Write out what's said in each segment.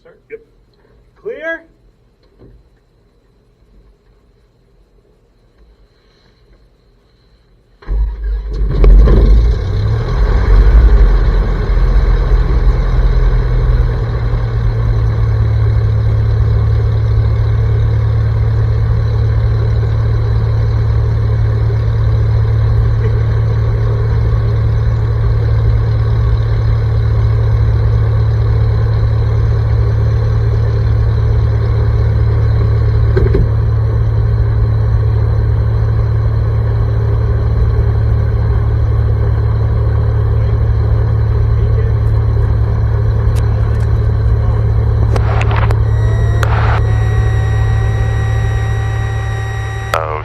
Start. Yep. Clear.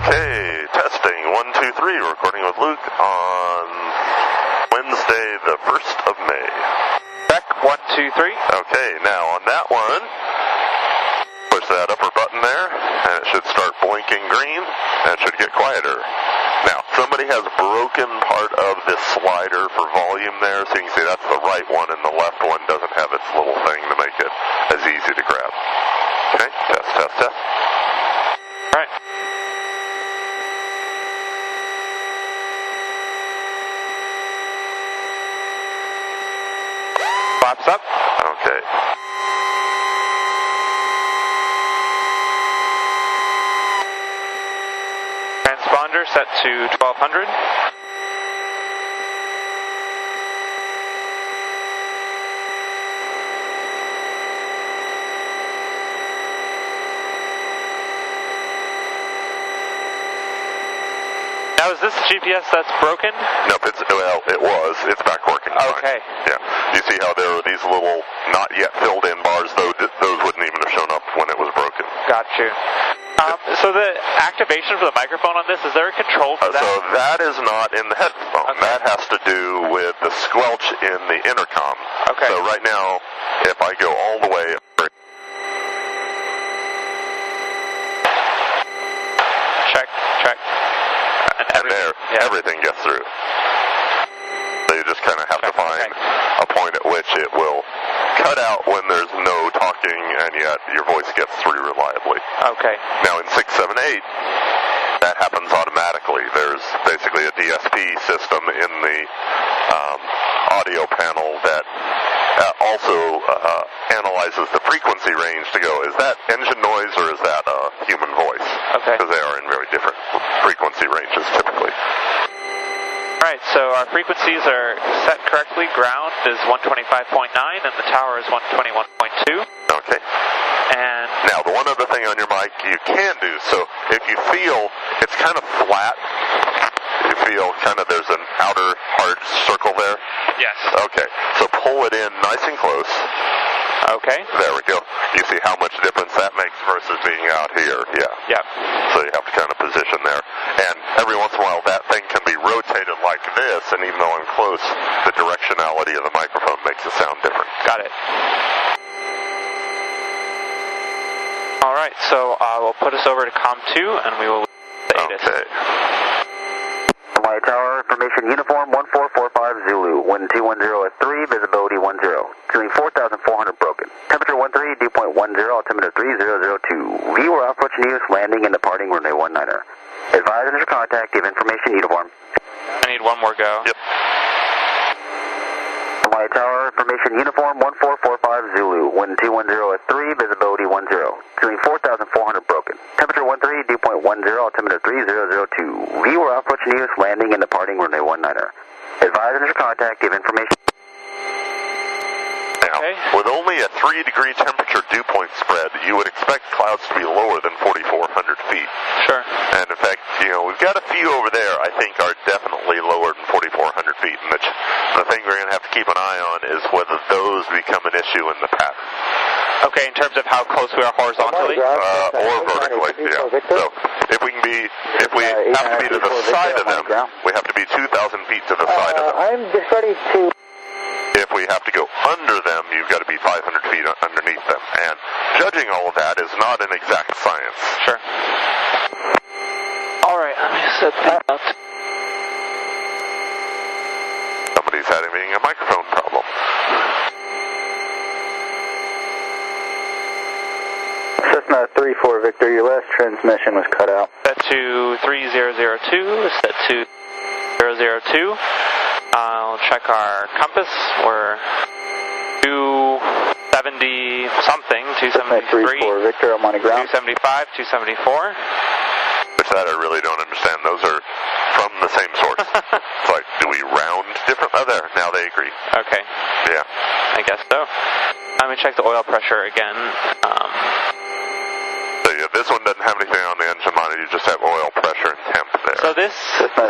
Okay, testing 1, 2, 3, recording with Luke on Wednesday the 1st of May. Check, 1, 2, 3. Okay, now on that one, push that upper button there, and it should start blinking green, and it should get quieter. Now, somebody has broken part of this slider for volume there, so you can see that's the right one, and the left one doesn't have its little thing to make it as easy to grab. Okay, test, test, test. All right. Flaps up. Okay. Transponder set to 1200. Now, is this GPS that's broken? Nope, it was. It's back working fine. Okay. Yeah. You see how there are these little not yet filled in bars, those wouldn't even have shown up when it was broken. Got you. So the activation for the microphone on this, is there a control for that? So that is not in the headphone. Okay. That has to do with the squelch in the intercom. Okay. So right now, if I go all the way, Check, check. and there, everything gets through. So you just kind of have to find a point at which it will cut out when there's no talking, and yet your voice gets through reliably. Okay. Now in 678, that happens automatically. There's basically a DSP system in the audio panel that also analyzes the frequency range to go, is that engine noise or is that a human voice? Okay. Because they are in very different frequency ranges typically. Alright, so our frequencies are set correctly. Ground is 125.9 and the tower is 121.2. Okay. And now the one other thing on your mic you can do, so if you feel it's kind of flat, you feel kind of there's an outer hard circle there? yes. Okay, so pull it in nice and close. Okay. There we go. You see how much difference that makes versus being out here. Yeah. Yep. So you have to kind of position there. And every once in a while that thing can be rotated like this, and even though I'm close, the directionality of the microphone makes it sound different. Got it. Alright, so we'll put us over to COM 2 and we will the ATIS. Okay. My tower, information uniform 1445 Zulu, wind 210 at 3, visibility 10, ceiling 4,400 broken. Temperature 13, dew point 10, altimeter 3002. Viewer approach news, landing and departing runway 19er. Advise initial contact, give information uniform. I need one more go. Yep. My tower, information uniform 1445 Zulu, wind 210 at 3, visibility 10, ceiling 4,400 broken. Temperature 13, dew point 10, altimeter 3002. Viewer approach news, landing and departing runway 19er. Advise initial contact, give information. Now, with only a 3-degree temperature dew point spread, you would expect clouds to be lower than 4,400 feet. Sure. And in fact, we've got a few over there I think are definitely lower than 4,400 feet. And the thing we're going to have to keep an eye on is whether those become an issue in the pattern. Okay, in terms of how close we are horizontally? Or vertically, yeah. So if we have to be to the side of them, we have to be 2,000 feet to the side of them. I'm just ready to... If we have to go under them, you've got to be 500 feet underneath them. And judging all of that is not an exact science. Sure. Alright, let me set that up. Somebody's having a microphone problem. 3-4 Victor, your last transmission was cut out. Set to 3002, set to 002. I'll check our compass. We're 270 something, 273. 3-4 Victor, I'm on the ground. 275, 274. Which that I really don't understand. Those are from the same source. It's like, do we round different? Oh, there. Now they agree. Okay, Yeah. I guess so. Let me check the oil pressure again. So yeah, this one doesn't have anything on the engine monitor. You just have oil pressure and temp there. So this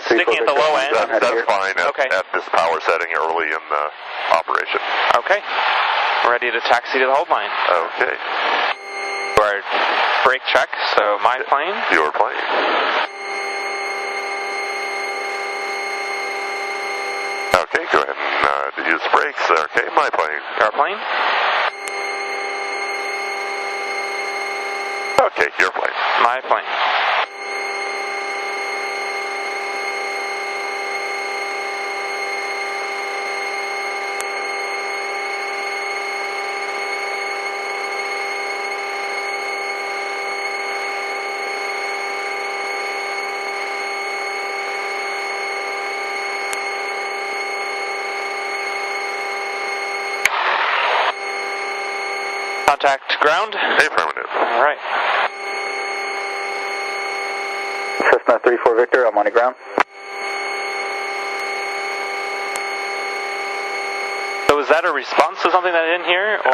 sticking at the low end. That's fine Okay. at this power setting early in the operation. Okay. Ready to taxi to the hold line. Okay. Our brake check, so my plane. Your plane. Okay, go ahead and use brakes. Okay, my plane. Your plane. Okay, your plane. My plane. Contact ground. Affirmative. All right. Cessna 3-4 Victor, I'm on the ground. So is that a response to something that I didn't hear? Or?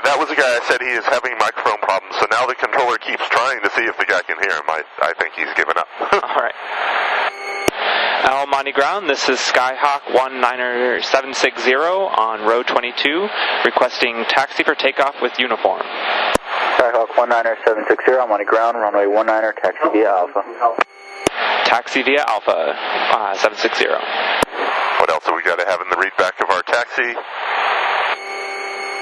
That was the guy I said he is having microphone problems, so now the controller keeps trying to see if the guy can hear him. I think he's given up. All right. Al Monte Ground, this is Skyhawk 19760 on row 22, requesting taxi for takeoff with uniform. Skyhawk 19760, I'm on the ground, runway 19, taxi via Alpha. Taxi via Alpha 760. What else have we got to have in the readback of our taxi?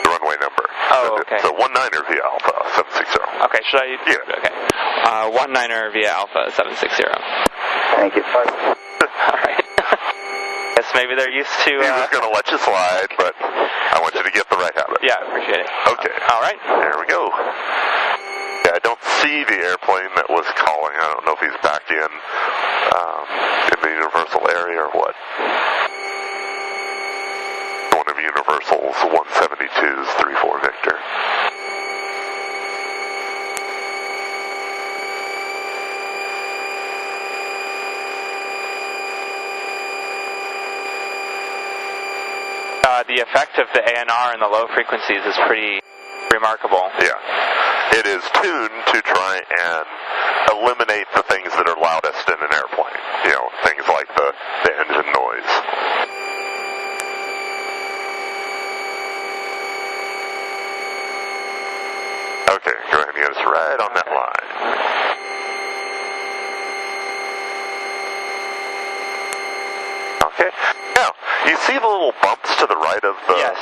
The runway number. Oh, okay. So 19er via Alpha 760. Okay, should I? Yeah. Okay. 19er via Alpha 760. Thank you. All right. Guess maybe they're used to. He was going to let you slide, but I want you to get the right habit. Yeah, appreciate it. Okay. All right. There we go. Yeah, I don't see the airplane that was calling. I don't know if he's back in the Universal area or what. One of Universal's 172's 3-4 Victor. The effect of the ANR in the low frequencies is pretty remarkable. Yeah. It is tuned to try and eliminate the things that are loudest in an airplane. You know, things like the engine noise. Okay, go ahead and get us right on that line. Okay. Now, you see the little bumps to the right of the... Yes.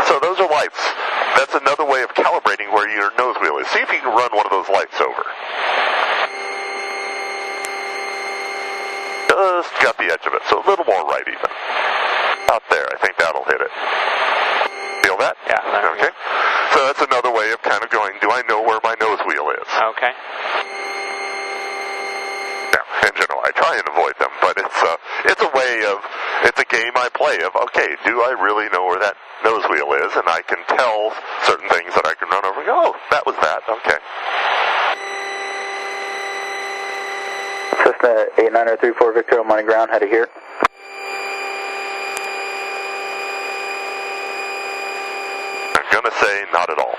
So those are lights. That's another way of calibrating where your nose wheel is. See if you can run one of those lights over. Just got the edge of it, so a little more right even. Out there, I think that'll hit it. Feel that? Yeah. There we Okay. So that's another way of kind of going, do I know where my nose wheel is? Okay. Now, in general, I try and avoid them, but it's a way of, it's a game I play of, okay, do I really know where that nose wheel is? And I can tell certain things that I can run over and go, oh, that was that, okay. Cessna 8934 Victor, I'm on the ground, headed here. I'm going to say not at all.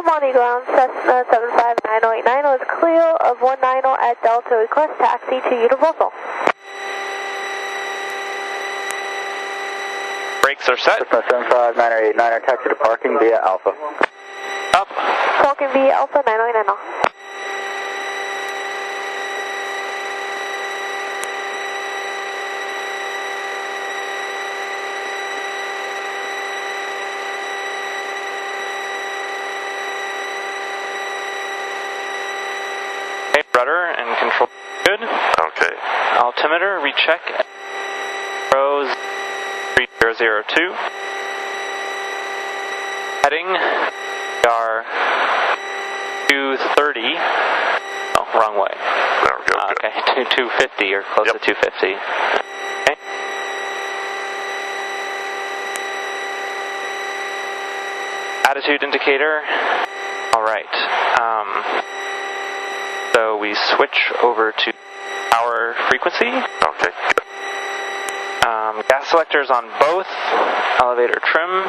Monte Ground, Cessna 75989 was clear of 190 at Delta. Request taxi to Universal. Brakes are set. Cessna 75989, taxi to parking via Alpha. Up. Parking via Alpha 990. Rudder and control good. Okay. Altimeter, recheck. Rose 3002. Heading, we are 230. Oh, wrong way. There we go. Good. Okay, 250 or close to 250. Okay. Attitude indicator. All right. So we switch over to power frequency. Okay. Good. Gas selectors on both. Elevator trim.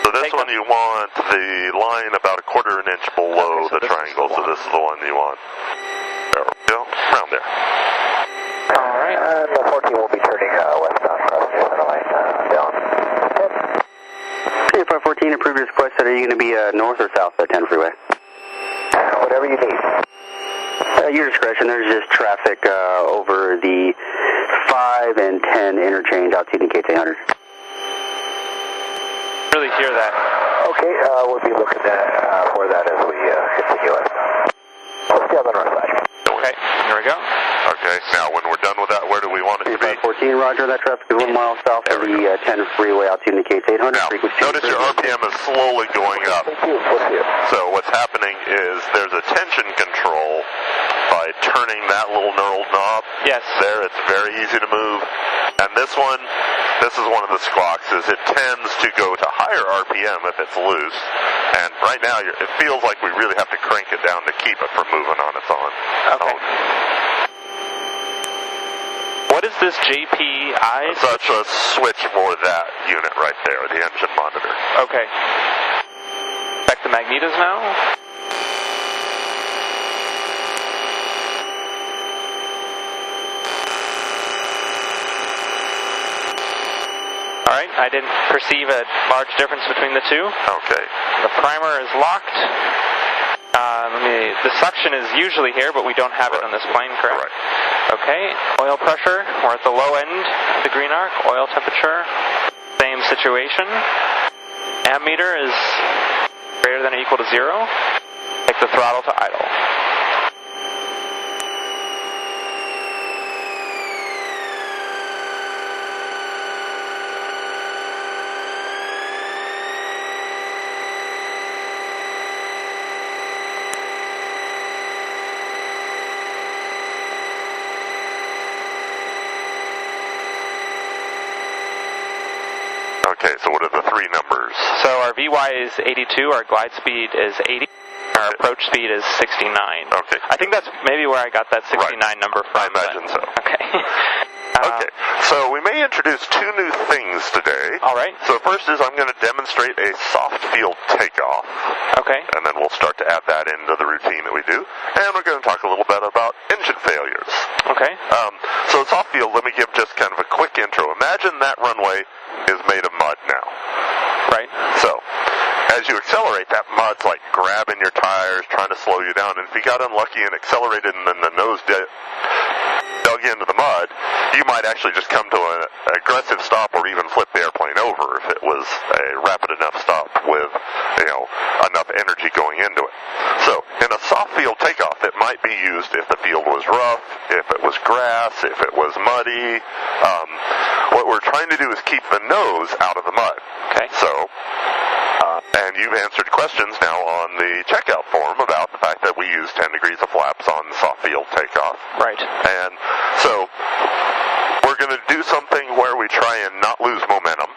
So this one you want the line about 1/4 inch below the triangle. So this is the one you want. There we go. Around there. All right. And the 14 will be turning westbound across the center line down. 514, approve your request. Are you going to be north or south of 10 freeway? Whatever you need. Your discretion. There's just traffic over the 5 and 10 interchange altitude Gates 800. Really hear that. Okay, we'll be looking for that as we continue it. Let's stay on the north side. Okay, here we go. Okay, now when we're done with that, where do we want it to be? 514, roger. That traffic is 1 mile south of the 10 freeway, altitude indicates 800. Now, notice your RPM is slowly going up. So what's happening is there's a tension control by turning that little knurled knob. Yes. There, it's very easy to move. And this is one of the squawks, is it tends to go to higher RPM if it's loose. And right now, it feels like we really have to crank it down to keep it from moving on its own. Okay. What is this JPI? Such a switch for that unit right there, the engine monitor. Okay. Check the magnetos now. Alright, I didn't perceive a large difference between the two. Okay. The primer is locked. The suction is usually here, but we don't have it on this plane, correct? Correct. Okay, oil pressure, we're at the low end of the green arc. Oil temperature, same situation. Ammeter is greater than or equal to 0. Take the throttle to idle. Okay, so what are the three numbers? So our VY is 82, our glide speed is 80, our approach speed is 69. Okay. I think that's maybe where I got that 69 number from. I imagine so. Okay. Okay, so we may introduce two new things today. All right. So first is I'm going to demonstrate a soft field takeoff. Okay. And then we'll start to add that into the routine that we do. And we're going to talk a little bit about engine failures. Okay. So soft field, let me give just kind of a quick intro. Imagine that runway is made of mud now. Right. So, as you accelerate, that mud's like grabbing your tires, trying to slow you down. And if you got unlucky and accelerated and then the nose dug into the mud, you might actually just come to an aggressive stop or even flip the airplane over if it was a rapid enough stop with, enough energy going into it. So, in a soft field takeoff, it might be used if the field was rough, if it was grass, if it was muddy. What we're trying to do is keep the nose out of the mud. Okay. So, and you've answered questions now on the checkout form about the fact that we use 10 degrees of flaps on soft field takeoff. Right. And so, we're going to do something where we try and not lose momentum,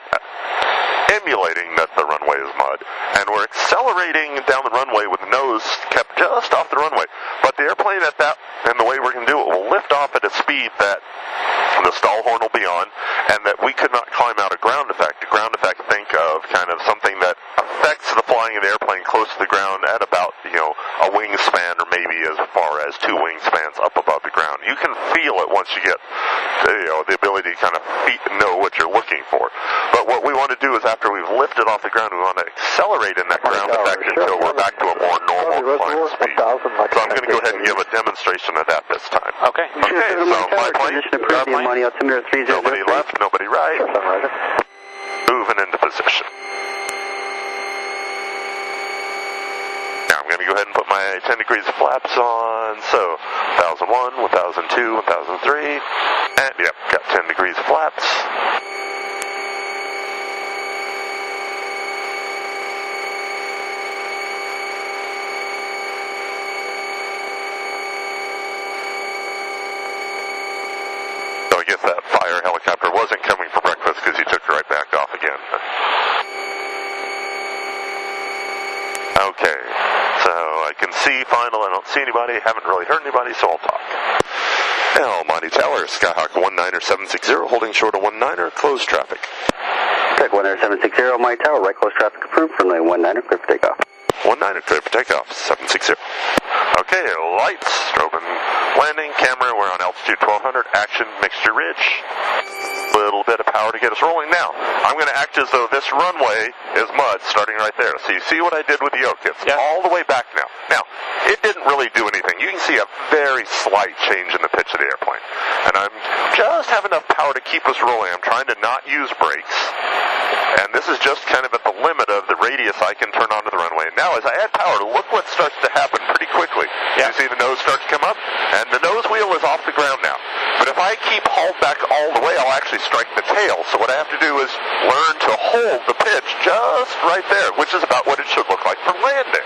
emulating that the runway is mud, and we're accelerating down the runway with the nose kept just off the runway. But the airplane and the way we're going to do it, will lift off at a speed that the stall horn will be on, and that we could not climb out a ground effect. A ground effect, think of kind of something that affects the flying of the airplane close to the ground at about, a wingspan or maybe as far as 2 wingspans up above the ground. You can feel it once you get, the ability to kind of know what you're looking for. But what we want to do is after we've lifted off the ground, we want to accelerate in that ground effect until we're back to a more normal climb speed. So I'm going to go ahead and give a demonstration of that this time. Okay. Okay, so my plane, nobody left, nobody right. Moving into position. Now I'm going Let me go ahead and put my 10 degrees of flaps on. So 1001, 1002, 1003, and yep, got 10 degrees of flaps. So I guess that fire helicopter wasn't coming for breakfast because he took right back off again. Okay, so I can see final, I don't see anybody, haven't really heard anybody, so I'll talk. Almighty Tower, Skyhawk 19760, holding short of 19er, closed traffic. Tech 19760, my tower, right close traffic approved, runway 19er, clear for takeoff. 19er, clear for takeoff, 760. Okay, lights, strobe and landing, camera, we're on altitude 1200, action, mixture ridge. Little bit of power to get us rolling. Now, I'm going to act as though this runway is mud starting right there. So you see what I did with the yoke? It's all the way back now. Now, it didn't really do anything. You can see a very slight change in the pitch of the airplane. And I'm just have enough power to keep us rolling. I'm trying to not use brakes. And this is just kind of at the limit of the radius I can turn onto the runway. Now, as I add power, look what starts to happen pretty quickly. You see the nose starts to come up, and the nose wheel is off the ground now. But if I keep hauled back all the way, I'll actually strike the tail. So what I have to do is learn to hold the pitch just right there, which is about what it should look like for landing.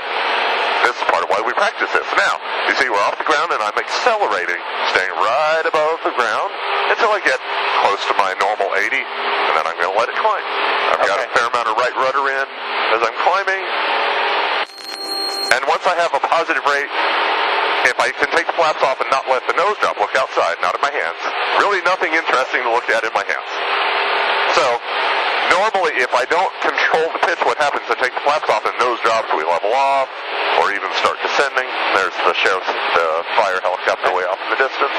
This is part of why we practice this. Now, you see we're off the ground, and I'm accelerating, staying right above the ground until I get close to my normal 80, and then I'm going to let it climb. I've got a fair amount of right rudder in as I'm climbing. And once I have a positive rate, if I can take the flaps off and not let the nose drop, look outside, not in my hands. Really nothing interesting to look at in my hands. So, normally if I don't control the pitch, what happens is I take the flaps off and nose drops, we level off, or even start descending. There's the sheriff's, the fire helicopter way off in the distance.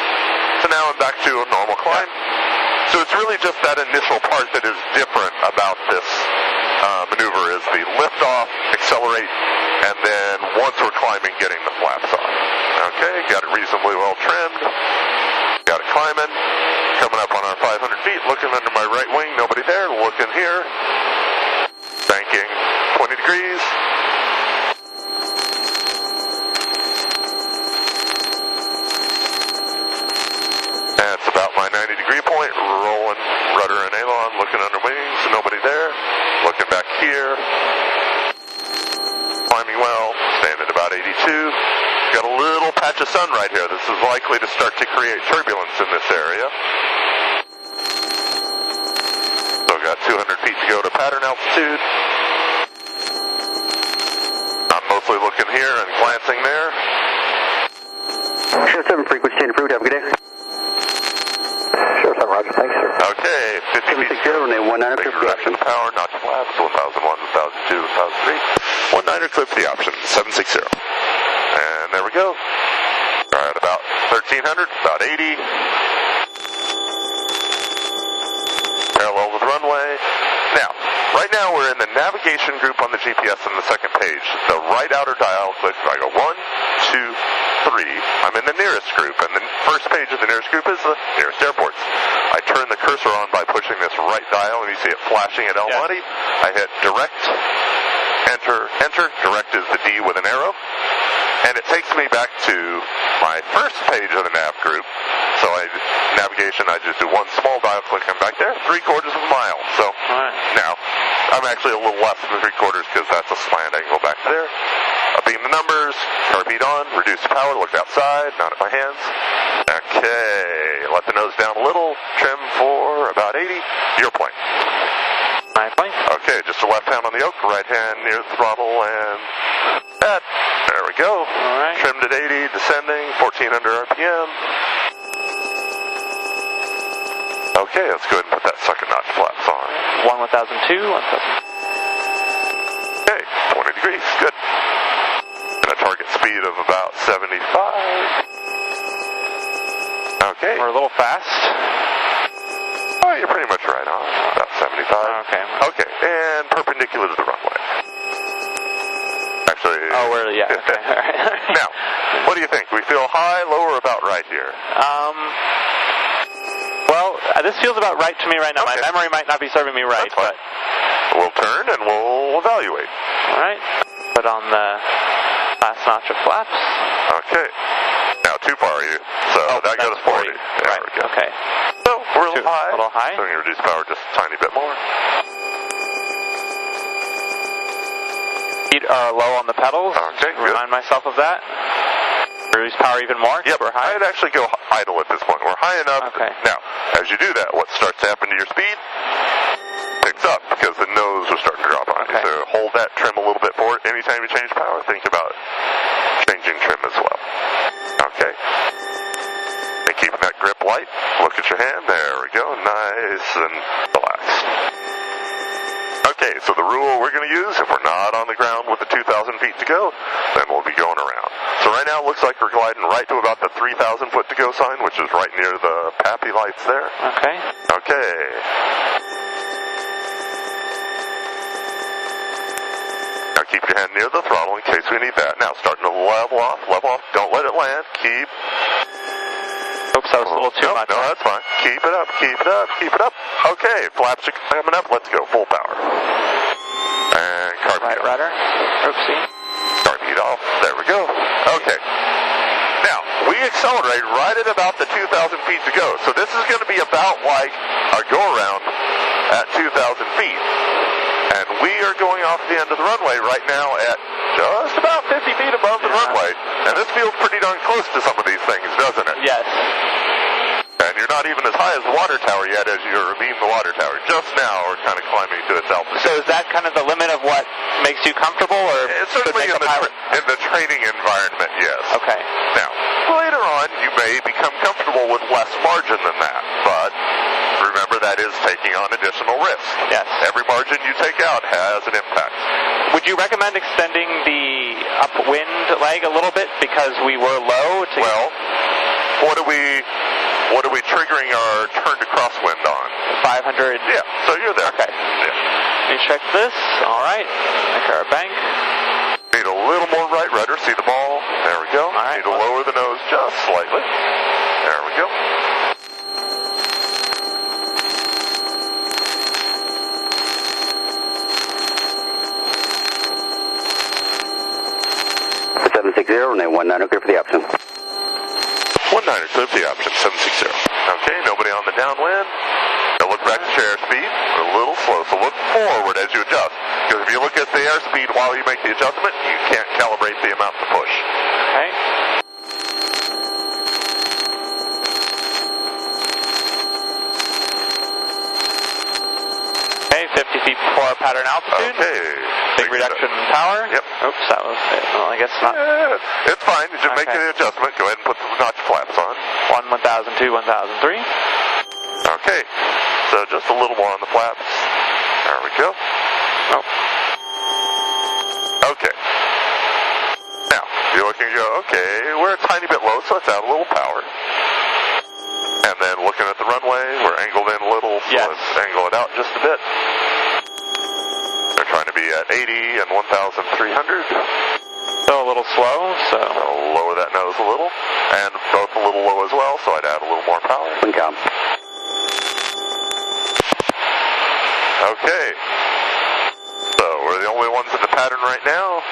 So now I'm back to a normal climb. So it's really just that initial part that is different about this maneuver is the lift off, accelerate, and then once we're climbing, getting the flaps on. Okay, got it reasonably well trimmed. Got it climbing. Coming up on our 500 feet, looking under my right wing, nobody there. Looking here. Banking 20 degrees. That's about my 90 degree point. Rolling rudder and aileron, looking under wings, nobody there. Looking back here. Climbing well, staying at about 82. Got a little patch of sun right here. This is likely to start to create turbulence in this area. So got 200 feet to go to pattern altitude. I'm mostly looking here and glancing there. Sure 7 frequency change approved, have a good day. Sure 7, roger, thanks sir. Okay, 50 feet. 760, runway 19er, clear for the option. Power, notch flaps, 1001, 1002, 1003. 19er, clear for the option, 760. And there we go. All right, about 1300, about 80. Parallel with runway. Now, right now we're in the navigation group on the GPS on the second page. The right outer dial clicks. I go 1, 2, 3. I'm in the nearest group, and the first page of the nearest group is the nearest airports. I turn the cursor on by pushing this right dial, and you see it flashing at Almaty. I hit direct, enter, enter. Direct is the D with an arrow. And it takes me back to my first page of the nav group. So navigation, I just do one small dial click, I'm back there, 3/4 of a mile. So now, I'm actually a little less than 3/4 because that's a slant. I can go back there. I'll beam the numbers, carbeat on, reduce power, look outside, not at my hands. Okay, let the nose down a little, trim for about 80, your point. My point. Okay, just a left hand on the yoke, right hand near the throttle, and that. There we go. All right. Trimmed at 80, descending, 1400 RPM. Okay, let's go ahead and put that second notch flaps on. 1002, 1000. Okay, 20 degrees, good. And a target speed of about 75. Okay. We're a little fast. Oh, you're pretty much right on. About 75. Okay. Okay, and perpendicular to the runway. Actually. Oh, we're, yeah, okay. All right. Now, what do you think? We feel high, low, or about right here? Well, this feels about right to me right now. Okay. My memory might not be serving me right, but... We'll turn and we'll evaluate. All right. Put on the Last notch of flaps. Okay. Now, too far are you? So that goes 40. There Right, we go. okay. So we're a little high. A little high. So we can reduce power just a tiny bit more. Feet are low on the pedals. Okay, good. Remind myself of that. Reduce power even more. Yep, We're high. I'd actually go idle at this point. We're high enough. Okay. Now, as you do that, what starts to happen to your speed? Picks up because the nose was starting to drop on you. Okay. So hold that trim a little bit forward. Anytime you change power, think about changing trim as well. Okay. And keeping that grip light. Look at your hand. There we go. Nice and relaxed. Okay, so the rule we're going to use, if we're not on the ground with the 2,000 feet to go, then we'll be going around. So right now it looks like we're gliding right to about the 3,000 foot to go sign, which is right near the PAPI lights there. Okay. Okay. Now keep your hand near the throttle in case we need that. Now starting to level off. Don't let it land. Keep. Oops, that was a little too much. No, that's fine. Keep it up. Okay, flaps are coming up. Let's go. Full power. And carb Right heat off. rudder. Oopsie. Carb heat off. There we go. Okay. Now, we accelerate right at about the 2,000 feet to go. So this is going to be about like our go-around at 2,000 feet. And we are going off the end of the runway right now at just about 50 feet above the runway. And this feels pretty darn close to some of these things, doesn't it? Yes. And you're not even as high as the water tower yet as you're being the water tower. Just now we're kind of climbing to its altitude. So is that kind of the limit of what makes you comfortable, or It's could certainly make in a pilot? in the training environment, yes. Okay. Now, later on, you may become comfortable with less margin than that, but remember that is taking on additional risk. Yes. Every margin you take out has an impact. Would you recommend extending the upwind leg a little bit because we were low? Well, what are we triggering our turn to crosswind on? 500. Yeah, so you're there. Okay. Yeah. Let me check this. All right. Make our bank. Need a little more right rudder. See the ball? There we go. All right. Need to lower the nose just slightly. There we go. For 760, runway 19, clear for the option. 19er, clear for the option, 760. Okay, nobody on the downwind. Now look back to your airspeed. We're a little slow, so look forward as you adjust. Because if you look at the airspeed while you make the adjustment, you can't calibrate the amount to push. Okay. Okay, 50 feet before our pattern altitude. Okay. Big reduction in power. Yep. Oops, that was it. Well, I guess not. Yeah, it's fine. You just make Okay. the adjustment. Go ahead and put the notch flaps on. 1002, 1003. Okay. So just a little more on the flaps. There we go. Oh. Okay. Now, you look and go, okay, we're a tiny bit low, so let's add a little power. And then looking at the runway, we're angled in a little, so Yes. let's angle it out just a bit. They're trying to be at 80 and 1,300. Still a little slow, so. I'll lower that nose a little, and both a little low as well, so I'd add a little more power. Wind calm. Okay. So we're the only ones in the pattern right now.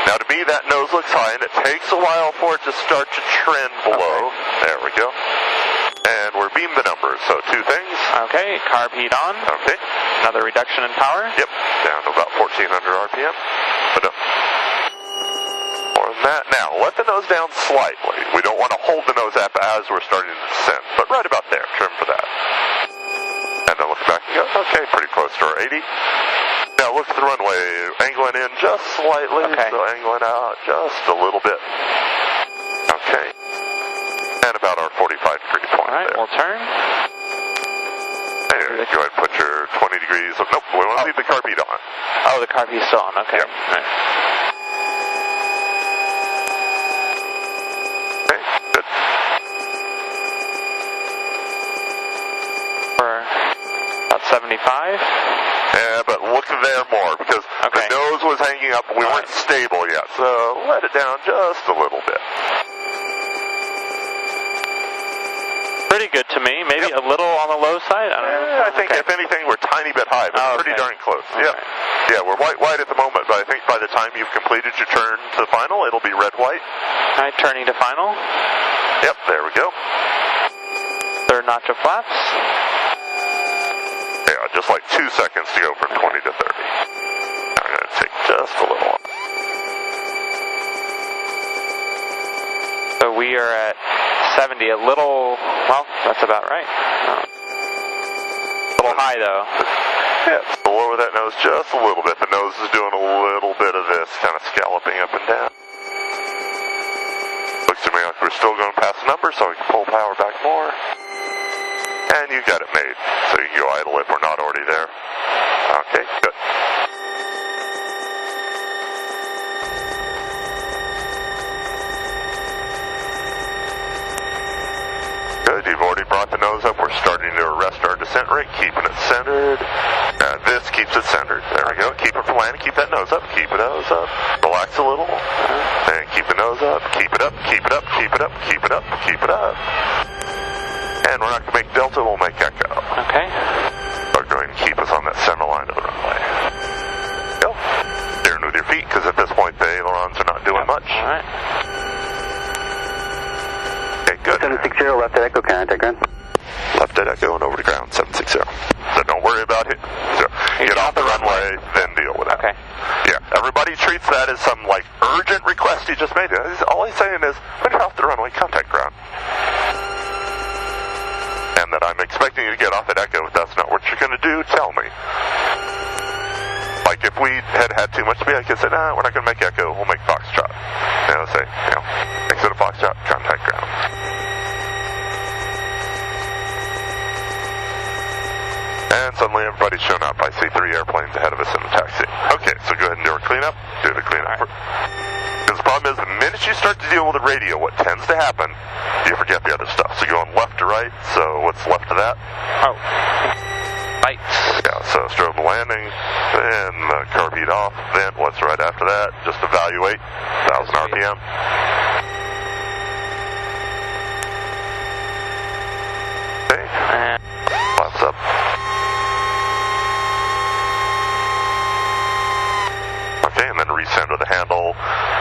Now to me that nose looks high and it takes a while for it to start to trend below. Okay. There we go. And we're beam the numbers, so two things. Okay, carb heat on. Okay. Another reduction in power. Yep, down to about 1400 RPM. But more than that. Now, let the nose down slightly. We don't want to hold the nose up as we're starting to descend, but right about there, trim for that. And then look back and go, okay, pretty close to our 80. Now look at the runway, angling in just slightly, Okay. so angling out just a little bit. Okay. And about our 45 degree point All right, there. we'll turn. There, go ahead and put your 20 degrees of, nope, we want to leave the carb heat on. Oh, the carb heat's still on. Okay. Yep. All right. Okay, good. For about 75. Yeah, but look there more, because Okay. the nose was hanging up and we weren't stable yet, so let it down just a little bit. Pretty good to me. Maybe a little on the low side. I don't know. I think Okay. if anything, we're a tiny bit high, but Oh, pretty okay. darn close. Okay. Yep. Yeah, we're white at the moment, but I think by the time you've completed your turn to final, it'll be red-white. Alright, turning to final. Yep, there we go. Third notch of flaps. Yeah, just like 2 seconds to go from 20 to 30. I'm going to take just a little longer. So we are at 70, a little, well, that's about right. A little high though. Yeah, lower that nose just a little bit. The nose is doing a little bit of this, kind of scalloping up and down. Looks to me like we're still going past the number, so we can pull power back more. And you got it made. So you can go idle if we're not already there. Okay, good. Good, you've already brought the nose up. We're starting to arrest our descent rate, keeping it centered. This keeps it centered. There we go. Keep it from landing. Keep that nose up. Keep the nose up. Relax a little. And keep the nose up. Keep it up. Keep it up. Keep it up. Keep it up. Keep it up. And we're not going to make delta. We'll make echo. Okay. We're going to keep us on that center line of the runway. Go. Steering with your feet, because at this point the ailerons are not doing much. All right. Okay, good. 760, left at Echo, contact ground. Left at Echo and over to ground, 760. So don't worry about it. So get off the runway, then deal with it. Okay. Yeah, everybody treats that as some, like, urgent request he just made. All he's saying is, when you're off the runway, contact ground. And that I'm expecting you to get off at Echo. If that's not what you're going to do, tell me. Like, if we had too much speed, I could say, nah, we're not going to make Echo, we'll make Foxtrot. And I'll say, instead of Foxtrot, contact ground. And suddenly everybody's shown up. I see 3 airplanes ahead of us in the taxi. Okay, so go ahead and do our cleanup. Do the cleanup. Because the problem is, the minute you start to deal with the radio, what tends to happen, you forget the other stuff. So going left to right, so what's left of that? Oh. Lights. Yeah, so strobe landing, then carb heat off, then what's right after that? Just evaluate, 1,000 RPM. Okay, flaps up. Okay, and then recenter the handle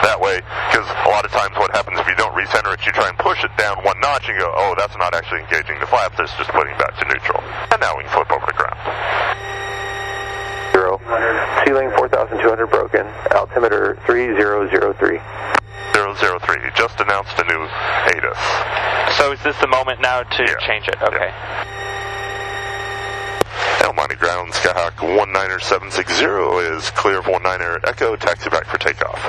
that way, because a lot of times what happens if you don't recenter it, you try and push it down 1 notch and go, oh, that's not actually engaging the flaps, it's just putting it back to neutral. And now we can flip over to ground. 0. Ceiling 4,200 broken. Altimeter 3003. 003. You just announced a new ATIS. So is this the moment now to change it? Okay. El Monte Ground, Skyhawk 19760 is clear of 19er at Echo, taxi back for takeoff.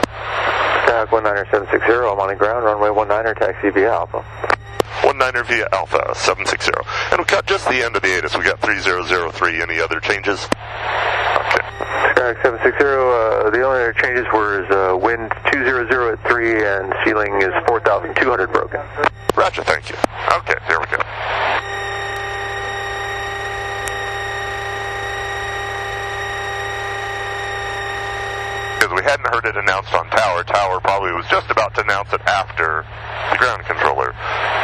Skyhawk 19760, I'm on the ground, runway 19er, taxi via Alpha. 19er via Alpha, 760. And we got just the end of the ATIS. We got 3003. Any other changes? Okay. Skyhawk 760, the only other changes were wind 200 at 3 and ceiling is 4,200 broken. Roger, thank you. Okay, there we go. Because we hadn't heard it announced on tower. Tower probably was just about to announce it after the ground controller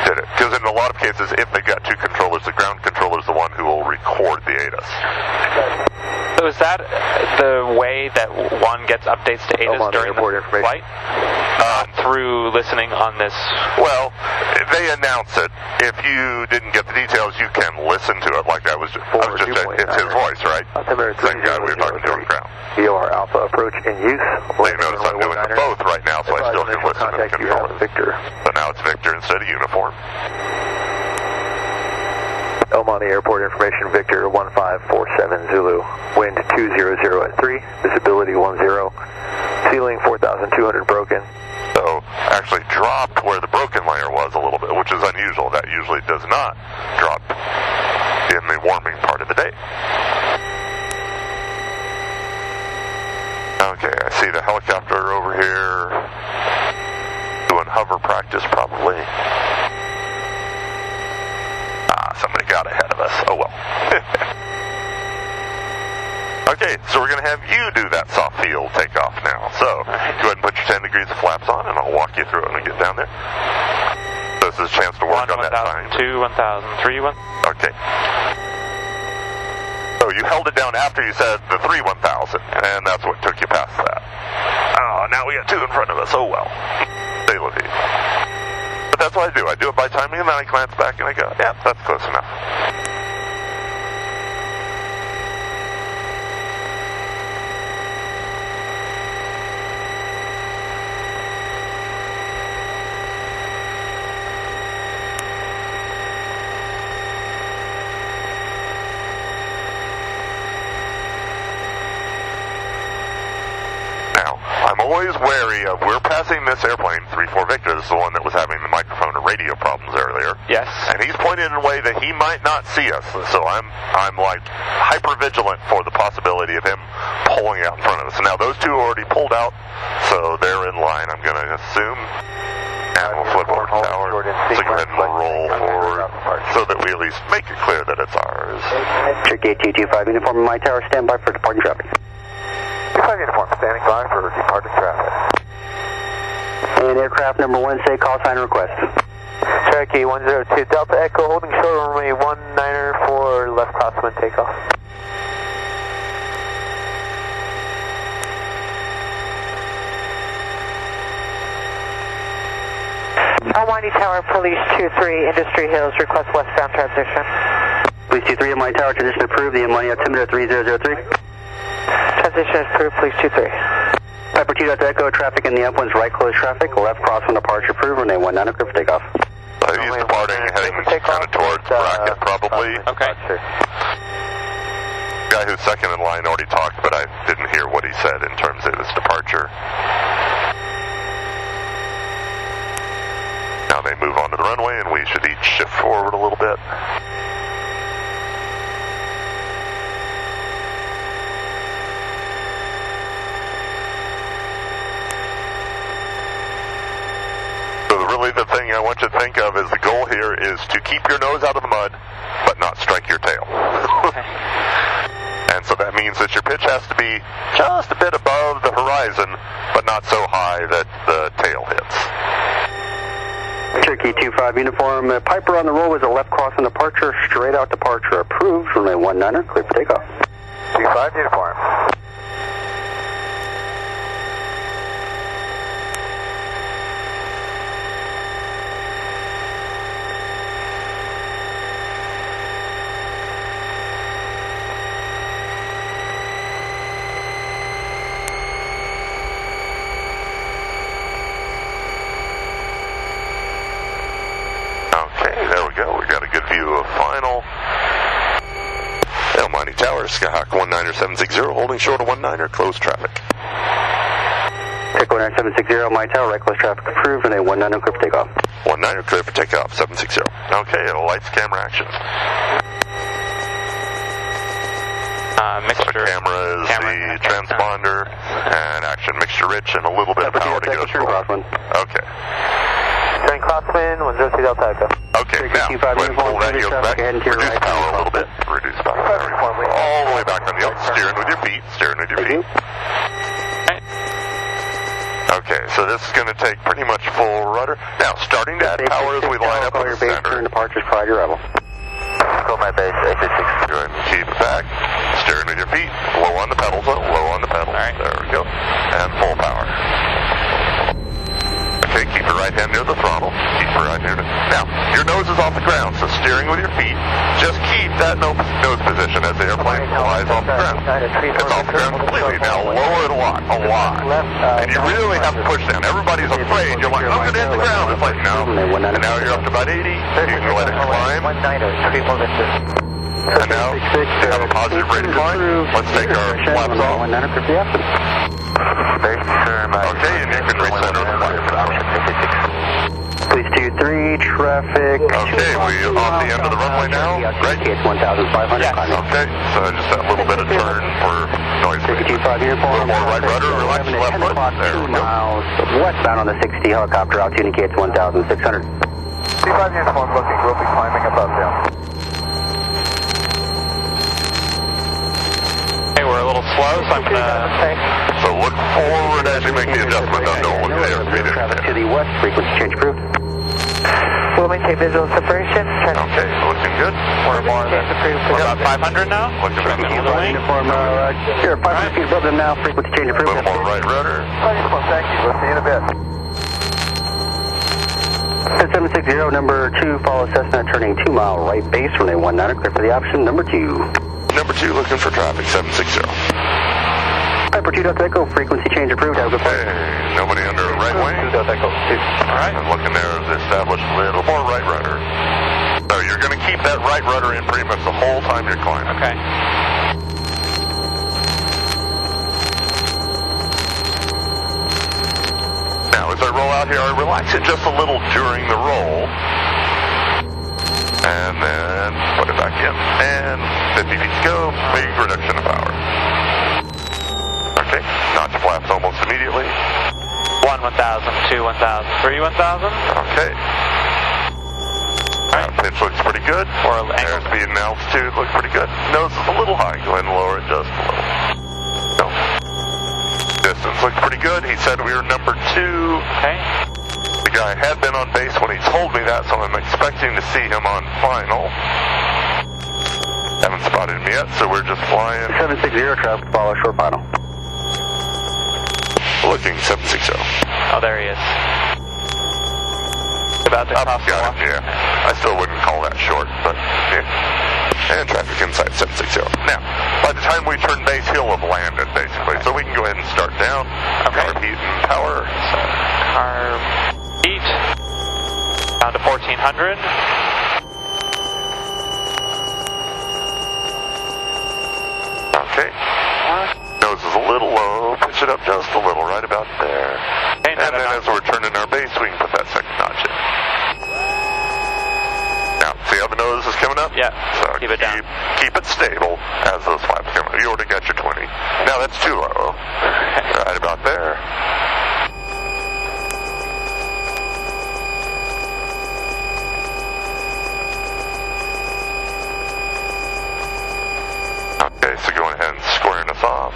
did it. Because in a lot of cases, if they've got 2 controllers, the ground controller is the one who will record the ATIS. So is that the way that one gets updates to ATIS during the flight? Through listening on this? Well, they announce it. If you didn't get the details, you can listen to it like that was just, it's his voice, right? Same guy we were talking to on the ground. VOR Alpha approach in use. They notice I'm doing them both right now, so I still can listen to the controller. Victor. So now it's Victor instead of uniform. El Monte Airport information, Victor 1547 Zulu. Wind 200 at 3, visibility 10. Ceiling 4,200 broken. So actually dropped where the broken layer was a little bit, which is unusual. That usually does not drop in the warming part of the day. Okay, I see the helicopter over here doing hover practice probably. Somebody got ahead of us. Oh well. Okay, so we're going to have you do that soft field takeoff now. So go ahead and put your 10 degrees of flaps on, and I'll walk you through it when we get down there. So this is a chance to work on that time. 1,002, 1,003, 1. Okay. So you you held it down after you said the 3-1000, and that's what took you past that. Oh, now we got 2 in front of us. Oh, well. Say la vie. But that's what I do. I do it by timing, and then I glance back and I go, yeah, that's close enough. I'm always wary of, we're passing this airplane, 3-4 Victor, this is the one that was having the microphone and radio problems earlier. Yes. And he's pointed in a way that he might not see us, so I'm like hyper vigilant for the possibility of him pulling out in front of us. Now those 2 already pulled out, so they're in line, I'm going to assume. And we'll flip over to tower, so go ahead and roll forward, so that we at least make it clear that it's ours. Cherokee 225 uniform, my tower, stand by for departing traffic. 25 uniform, standing by for departing traffic. And aircraft number 1, say call sign request. Cherokee 102 Delta Echo, holding short runway 19er for left crosswind takeoff. Almighty Tower, Police 23, Industry Hills, request westbound transition. Police 23, Almighty Tower, transition approved, the Almighty altimeter 3003. Transition is approved, Police 23. Piper 2 Delta Echo, traffic in the upwinds, right close traffic, left crosswind departure approved, runway 19 clear for takeoff. He's departing, heading kind of towards bracket, probably. Okay. The guy who's second in line already talked, but I didn't hear what he said in terms of his departure. Now they move onto the runway, and we should each shift forward a little bit. The thing I want you to think of is the goal here is to keep your nose out of the mud, but not strike your tail. Okay. And so that means that your pitch has to be just a bit above the horizon, but not so high that the tail hits. Cherokee 25 uniform, Piper on the roll was a left crossing departure, straight out departure approved, runway 19er clear for takeoff. 25 uniform. Skyhawk 19760, holding short of 19er, closed traffic. Echo 9760, my tower, right close traffic approved, and a 19er clear for takeoff. 19er clear for takeoff, 760. Okay, lights, camera, action. Mixture. So camera is the transponder, and action mixture rich, and a little bit of power to get us rolling. Okay. Turn crosswind, 102 Delta Echo. Okay, now, pull that heel back, reduce power a little bit, reduce power, there we go. All the way back on the up, steering with your feet, Okay, so this is going to take pretty much full rudder. Now, starting to add power as we line up with the center. Departures prior to arrival. Go my base, 86. Go ahead and keep it back, steering with your feet, low on the pedals, low on the pedals, right. There we go, and full power. Okay, keep your right hand near the throttle. Keep your right hand. Now, your nose is off the ground, so steering with your feet. Just keep that nose position as the airplane flies off the ground. It's off the ground completely. Now, lower it a lot. And you really have to push down. Everybody's afraid. You're like, I'm going to hit the ground. It's like, no. And now you're up to about 80. You can let it climb. And now, you have a positive rate of descent. Let's take our flaps off. Okay, and you can recenter the flight. Please 23, traffic. Okay, we off the end of the runway now, right? It's 1,500. Yes. Okay, so just that little bit of turn for noise. A little more right rudder, relax the left foot. There we go. Miles westbound on the 60 helicopter altitude indicates 1,600. 25 uniform looking, we'll be climbing above them. Okay, we're a little slow, so I'm gonna... So look forward as you make the adjustment. Don't look there. Traffic to the west, frequency change approved. We'll maintain visual separation. Okay, looking good. We're more than we're about 500 now. Looking good. Checking the wing. Uniform, sure, 500 feet above them now, frequency change A approved. little more right rudder. Thank you. We'll see you in a bit. 760, number 2, follow Cessna turning 2 mile right base, runway 19, clear for the option, number 2. Number 2 looking for traffic, 760. Piper 2 Delta Echo, frequency change approved, have a good flight. Hey, nobody under right wing. 2 Delta Echo. Alright, and looking there is established a little more right rudder. So you're going to keep that right rudder in pretty much the whole time you're climbing. Okay. Now, as I roll out here, I relax it just a little during the roll. And then put it back in. And 50 feet to go, big reduction of power. Okay, notch flaps almost immediately. 1 1000, 2 1000, 3 1000. Okay. Pitch looks pretty good. Or angle. Airspeed and altitude look pretty good. Nose is a little high. Go ahead and lower it just a little. No. Distance looks pretty good. He said we were number 2. Okay. The guy had been on base when he told me that, so I'm expecting to see him on final. Haven't spotted him yet, so we're just flying. 760, traffic, follow short final. Looking 760. Oh, there he is. About to Up, cross the got wall. him, yeah. I still wouldn't call that short, but yeah. And traffic inside 760. Now, by the time we turn base, he'll have landed, basically. So we can go ahead and start down. Okay. Carb heat and power. So, carb heat down to 1400. Okay. Nose is a little low. Pitch it up just a little, right about there. Okay, And then as we're turning our base, we can put that second notch in. Now, see how the nose is coming up? Yeah, So keep it down. Keep it stable as those flaps come up. You already got your 20. Now that's too low. Right about there. Okay, so going ahead and squaring us off.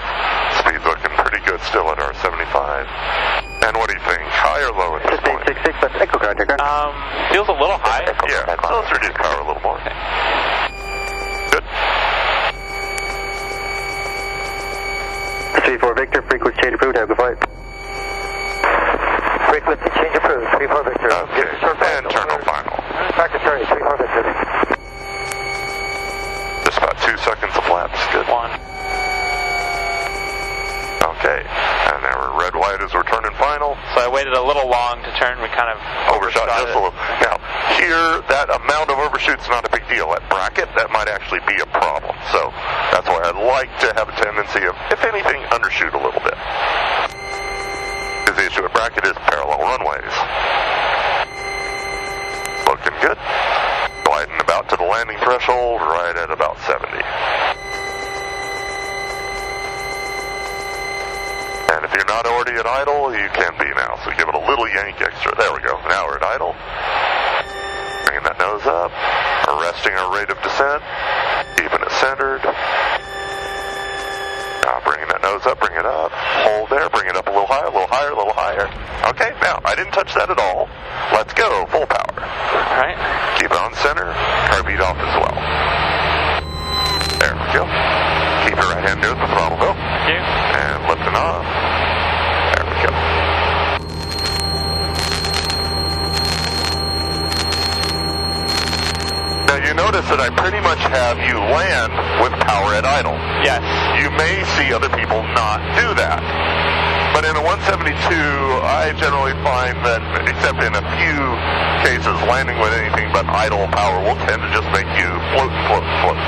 Speed looking pretty good still at our 75. And what do you think? High or low at this point? 866, that's Echo contact. Feels a little high. Yeah, so let's reduce power a little more. Good. 34 Victor, frequency change approved, have a good flight. Frequency change approved. 34 Victor. Okay, and turn final. Practice ready. 34 Victor. Just about 2 seconds of laps. Good. 1. Okay, and now we're red white as we're turning final. So I waited a little long to turn. We kind of Overshot just a little. Now, here, that amount of overshoot's not a big deal. At bracket, that might actually be a problem. So that's why I'd like to have a tendency of, if anything, undershoot a little bit. Because the issue at bracket is parallel runways. Looking good. Gliding about to the landing threshold, right at about 70. And if you're not already at idle, you can be now. So give it a little yank extra. There we go. Now we're at idle. Bringing that nose up. Arresting our rate of descent. Keeping it centered. Now bringing that nose up. Bring it up. Hold there. Bring it up a little higher, a little higher, a little higher. Okay, now I didn't touch that at all. Let's go. Full power. All right. Keep it on center. Carb heat off as well. There we go. Keep your right hand near the throttle go. Thank you. And lifting off. There we go. Now you notice that I pretty much have you land with power at idle. Yes. You may see other people not do that. But in a 172, I generally find that, except in a few cases, landing with anything but idle power will tend to just make you float, float, float.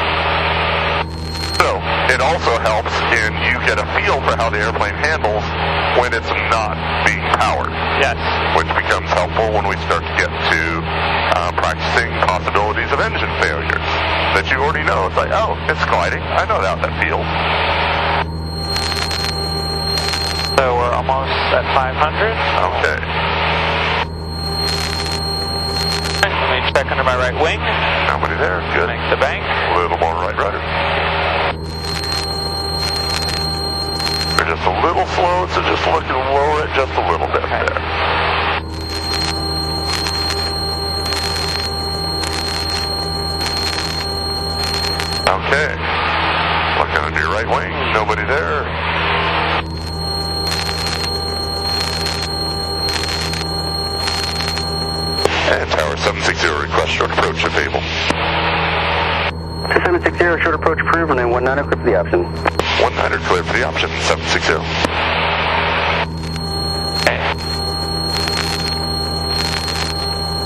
So, it also helps in you get a feel for how the airplane handles when it's not being powered. Yes. Which becomes helpful when we start to get to practicing possibilities of engine failures. That you already know. It's like, oh, it's gliding. I know how that feels. So we're almost at 500. Okay. Let me check under my right wing. Nobody there. Good. Make the bank. A little more right rudder. We're just a little slow, so just looking to lower it just a little bit there. right wing, nobody there. And Tower 760, request short approach if able. 760, short approach approved, and then 19 clear for the option. 19 clear for the option, 760. Okay.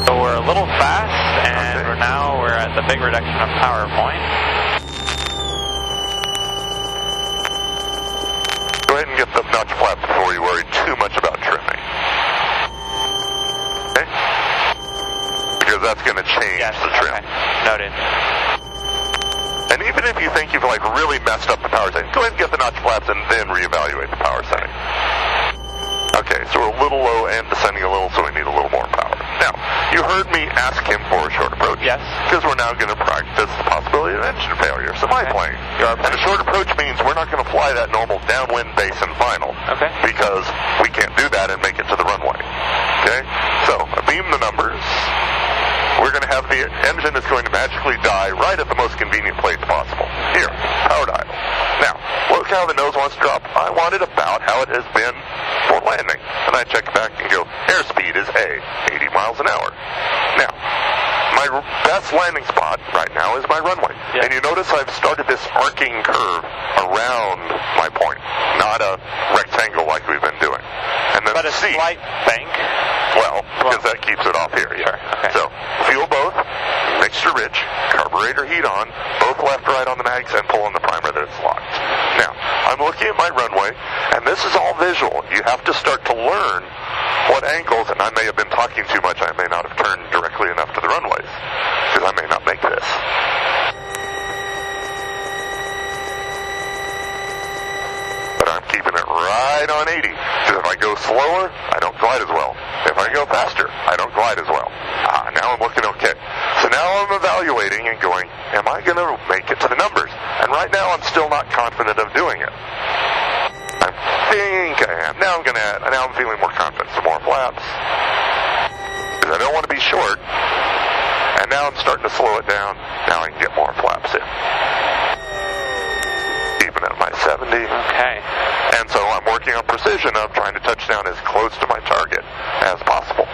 So we're a little fast, and we're at the big reduction of power point. Go ahead and get the notch flaps before you worry too much about trimming. Okay? Because that's going to change the trim. Okay. Noted. And even if you think you've like really messed up the power setting, go ahead and get the notch flaps and then reevaluate the power setting. Okay, so we're a little low and descending a little, so we need a little more power. Now, you heard me ask him for a short approach. Yes. Because we're now going to practice the possibility of engine failure. So my plane. And a short approach means we're not going to fly that normal downwind base and final. Okay. Because we can't do that and make it to the runway. Okay? So, I beam the numbers. We're going to have the engine is going to magically die right at the most convenient place possible. Here, power dial. Now, look how the nose wants to drop. I want it about how it has been for landing. And I check back and go, airspeed is A, 80 miles an hour. Now, my best landing spot right now is my runway. Yeah. And you notice I've started this arcing curve around my point, not a rectangle like we've been doing. And then But a C, slight bank. well, because that keeps it off here. Sure, okay. So, fuel both, mixture rich, carburetor heat on, both left, right on the mags, and pull on the primer that it's locked. Now, I'm looking at my runway, and this is all visual. You have to start to learn what angles, and I may have been talking too much, I may not have turned directly enough to the runways, because I may not make this. But I'm keeping it right on 80, because if I go slower, I don't glide as well. If I go faster, I don't glide as well. Now I'm looking okay. So now I'm evaluating and going, am I going to make it to the numbers? And right now I'm still not confident of doing it. I think I am. Now I'm feeling more confident. Some more flaps. Because I don't want to be short. And now I'm starting to slow it down. Now I can get more flaps in. Keeping it at my 70. Okay. And so I'm working on precision of trying to touch down as close to my target as possible.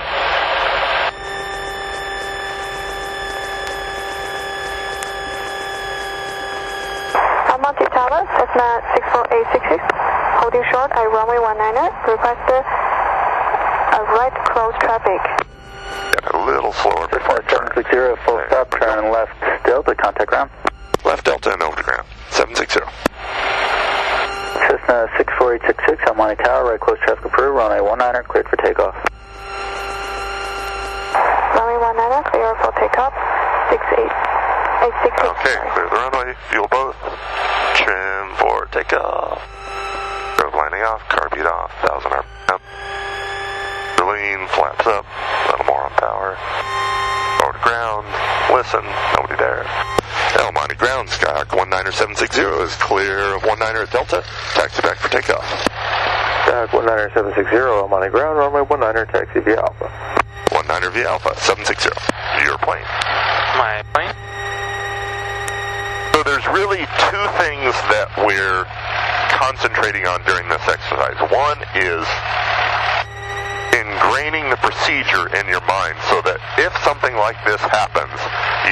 Monty Tower, Cessna 64866, holding short at runway 19, request a right close traffic. Get a little slower before I turn. 760, full stop, turn left Delta, contact ground. Left Delta and over to ground. 760. Cessna 64866, on Monty Tower, right close traffic approved, runway 19, cleared for takeoff. Runway 19, clear for takeoff, 866. Okay, clear the runway, fuel both, trim for takeoff. Grove lining off, carb heat off, 1,000 RPM up. Lean, flaps up, a little more on power. Over to ground, listen, nobody there. Monty ground, Skyhawk 19760 is clear of 19 at Delta, taxi back for takeoff. Skyhawk 19760, Monty ground, runway 19, taxi via Alpha. 19 via Alpha, 760, your plane. My plane? So there's really two things that we're concentrating on during this exercise. One is ingraining the procedure in your mind so that if something like this happens,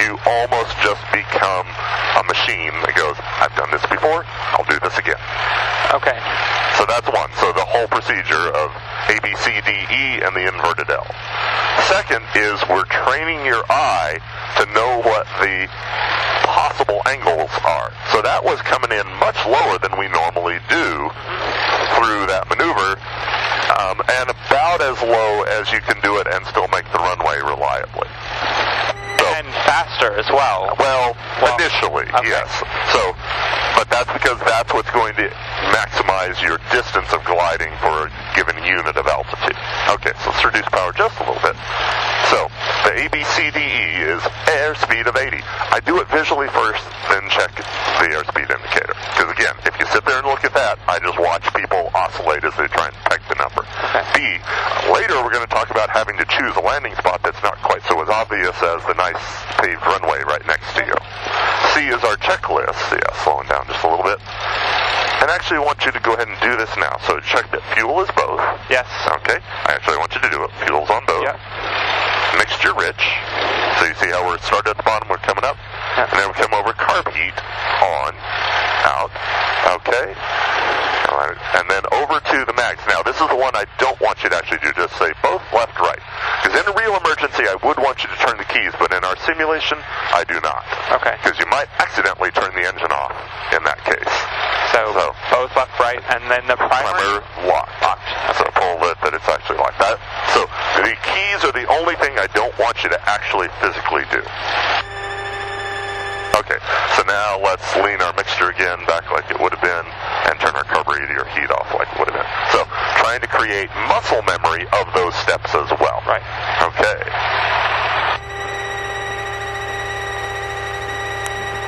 you almost just become a machine that goes, I've done this before, I'll do this again. Okay. So that's one. So the whole procedure of A, B, C, D, E, and the inverted L. Second is we're training your eye to know what the possible angles are. So that was coming in much lower than we normally do through that maneuver, and about as low as you can do it and still make the runway reliably. So, And faster as well. well, initially, okay. yes. So, but that's because that's what's going to maximize your distance of gliding for a given unit of altitude. Okay, so let's reduce power just a little bit. So, the ABCDE is airspeed of 80. I do it visually first, then check the airspeed indicator. Because again, if you sit there and look at that, I just watch people oscillate as they try and peg the number. B, later we're going to talk about having to choose a landing spot that's not quite so as obvious as the nice paved runway right next to you. C is our checklist. Yeah, slowing down just a little bit. And actually I want you to go ahead and do this now. So check that fuel is both. Yes. Okay. I actually want you to do it. Fuel's on both. Yep. Mixture rich. So you see how we're started at the bottom, we're coming up. Yep. And then we come over carb heat, on, out. Okay. All right. And then over to the mags. Now this is the one I don't want you to actually do. Just say both left, right. Because in a real emergency, I would want you to turn the keys, but in our simulation, I do not. Okay. Because you might accidentally turn the engine off in that case. So both left, right, and then the primer locked. So pull it that it's actually like that. So the keys are the only thing I don't want you to actually physically do. Okay, so now let's lean our mixture again back like it would have been and turn our carburetor heat off like it would have been. So trying to create muscle memory of those steps as well. Right. Okay.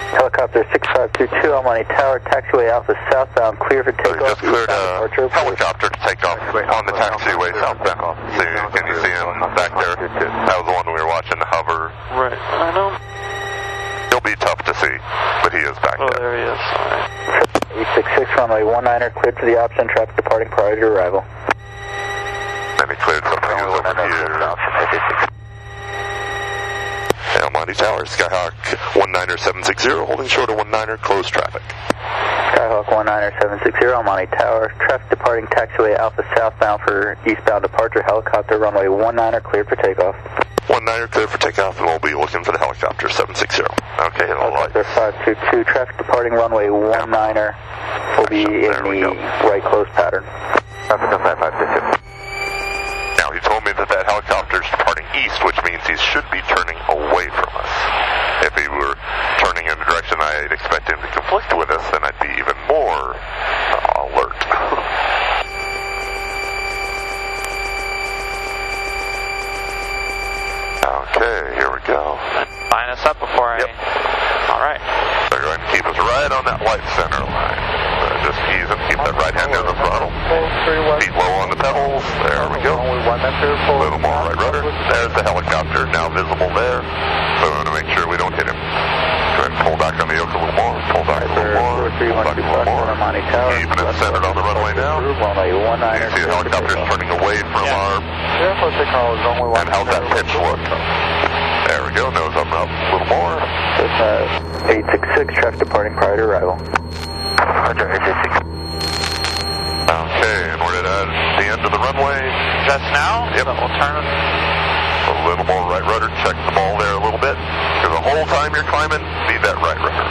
Helicopter 6522, Almani Tower, taxiway Alpha southbound, clear for So we takeoff. just cleared a helicopter to take off on the taxiway southbound. Can you see him back there? That was the one we were watching hover. Right. I know. He'll be tough to see, but he is back Oh, there. there he is. All right. 866, runway 19er, cleared for the option, traffic departing prior to arrival. Then he cleared some views over here. Almighty Tower, Skyhawk 19760, holding short of 19er, closed traffic. Skyhawk 19760, Almani Tower, traffic departing taxiway Alpha southbound for eastbound departure, helicopter runway 19er, cleared for takeoff. 19er cleared for takeoff, and we'll be looking for the helicopter 760. Okay, and all Helicopter lights. 522, traffic departing runway 19er, will be in There we the go. right close pattern. Africa 5522. Now, he told me that that helicopter is departing east, which means he should be turning away from us. If he were turning in a direction I'd expect him to conflict with us, then I'd be even more alert. Okay, here we go. Line us up before I... Yep. All right. They're going to keep us right on that white center line. Just ease and keep that right hand near the throttle. Feet low on the pedals. There we go. A little more right rudder. There's the helicopter, now visible there. So we want to make sure we don't hit him. Go ahead and pull back on the yoke a little more. Pull back a little more. Pull back a little more. Even it's centered on the runway now. You see the helicopter's turning away from our... And how's that pitch look? There we go. Nose up and up. A little more. 866, traffic departing prior to arrival. Roger, 866. Okay, and we're at the end of the runway. Just now? Yep. So we'll turn it. A little more right rudder. Check the ball there a little bit. Because the whole time you're climbing, need that right rudder.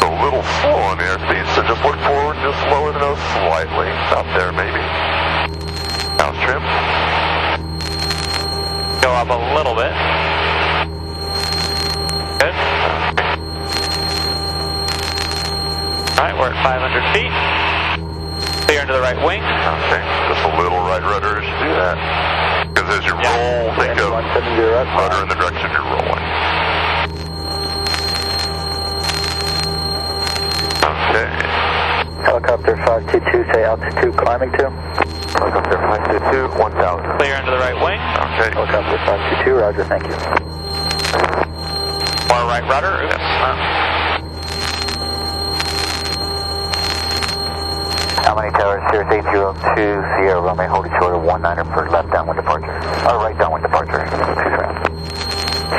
A little slow on the airspeed, so just look forward, just lower the nose slightly. Stop there, maybe. Now's trim. Go up a little bit. Good. All right, we're at 500 feet. Clear into the right wing. Okay, just a little right rudder as you do that. Because as you roll, think of rudder in the direction you're rolling. Okay. Helicopter 522, say altitude climbing to. Helicopter 522, 1000. Clear into the right wing. Okay. Helicopter 522, roger, thank you. Far right rudder. Oops. Almani Tower, Cirrus 802, Sierra runway, holding short of 19er for left downwind departure. Or right downwind departure.